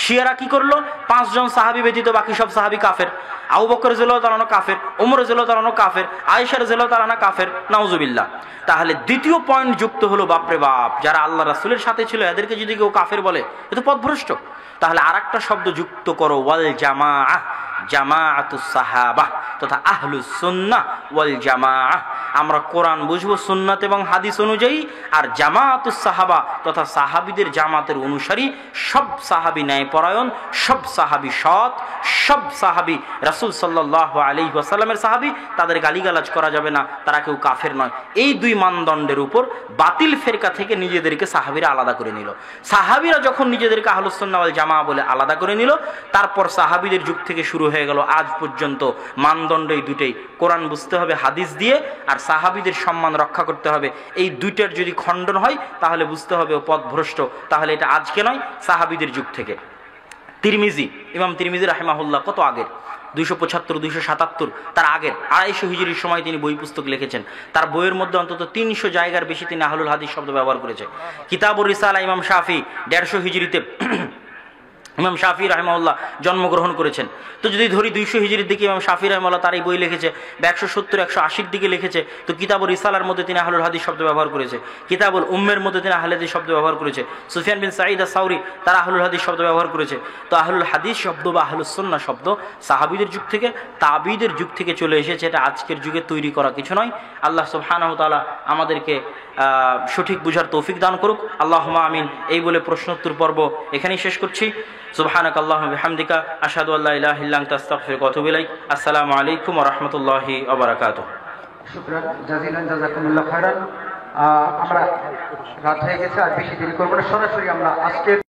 শিয়ারা কি করলো? 5 জন সাহাবী ব্যতীত বাকি সব সাহাবী কাফের। আবু বকর রাদিয়াল্লাহু তাআলা কাফের, ওমর রাদিয়াল্লাহু তাআলা কাফের, আয়েশা রাদিয়াল্লাহু তাআলা কাফের, নাউজুবিল্লাহ। তাহলে দ্বিতীয় পয়েন্ট যুক্ত হলো, বাপরে বাপ, যারা আল্লাহ রাসূলের সাথে ছিল এদেরকে যদি কেউ কাফের বলে এ তো পথভ্রষ্ট। তাহলে আরেকটা শব্দ যুক্ত করো, ওয়াল জামাআহ, জামাআতুস সাহাবা তথা আহলুস সুন্নাহ ওয়াল জামাআহ। আমরা কোরআন বুঝবো সুন্নাত এবং হাদিস অনুযায়ী, আর জামাআতুস সাহাবা তথা সাহাবীদের জামাতের অনুসারী। সব সাহাবী ন্যায়পরায়ণ, সব সাহাবী সৎ, সব সাহাবী রাসূল সাল্লাল্লাহু আলাইহি ওয়াসাল্লামের সাহাবী, তাদের গালিগালাজ করা যাবে না, তারা কেউ কাফের নয়। এই দুই মানদণ্ডের উপর বাতিল ফেরকা থেকে নিজেদেরকে সাহাবীরা আলাদা করে নিল। সাহাবীরা যখন নিজেদেরকে আহলুস সুন্নাহ ওয়াল জামাআহ বলে আলাদা করে নিল, তারপর সাহাবীদের যুগ থেকে শুরু হয়ে গেল আজ পর্যন্ত মানদণ্ড এই দুটেই। কোরআন বুঝতে হবে হাদিস দিয়ে, আর সাহাবীদের সম্মান রক্ষা করতে হবে। এই দুইটার যদি খণ্ডন হয় তাহলে বুঝতে হবে ও পথভ্রষ্ট। তাহলে এটা আজকে নয়, সাহাবীদের যুগ থেকে। তিরমিজি, ইমাম তিরমিজি রাহিমাহুল্লাহ কত আগের, 275, 277, তার আগের 250 হিজরির সময় তিনি বই পুস্তক লিখেছেন। তার বইয়ের মধ্যে অন্তত 300 জায়গার বেশি তিনি আহলুল হাদিস শব্দ ব্যবহার করেছে। কিতাবুর রিসালা ইমাম শাফি 150 হিজরিতে ইমাম শাফি রাহিমাহুল্লাহ জন্মগ্রহণ করেছেন। তো যদি ধরি 200 হিজরির দিকে ইমাম শাফি রাহিমাহুল্লাহ তার এই বই লিখেছে, 170, 180 দিকে লিখেছে, তো কিতাবুর রিসালার মধ্যে তিনি আহলুল হাদিস শব্দ ব্যবহার করেছে। কিতাবুল উম্মের মধ্যে তিনি আহলুল হাদিস শব্দ ব্যবহার করেছে। সুফিয়ান বিন সাঈদ আস-সাউরি তারা আহলুল হাদিস শব্দ ব্যবহার করেছে। তো আহলুল হাদিস শব্দ বা আহলুস সুন্নাহ শব্দ সাহাবীদের যুগ থেকে, তাবিঈদের যুগ থেকে চলে এসেছে। এটা আজকের যুগে তৈরি করা কিছু নয়। আল্লাহ সুবহানাহু ওয়া তাআলা আমাদেরকে সঠিক বুঝার তৌফিক দান করুক, আল্লাহুম্মা আমিন। এই বলে প্রশ্নোত্তর পর্ব এখানেই শেষ করছি। সুবহানাকা আল্লাহুম্মা বিহামদিকা আশহাদু আল্লা ইলাহা ইল্লা আনতা আস্তাগফিরুকা ওয়া আতুবু ইলাইক। আসসালামু আলাইকুম ওয়া রাহমাতুল্লাহি ওয়া বারাকাতুহু। শুকরান জাজিলান, জাযাকুমুল্লাহ খায়রান। আমরা রাত হয়ে গেছে, আর বেশি দেরি করবো না, সরাসরি আমরা আজকে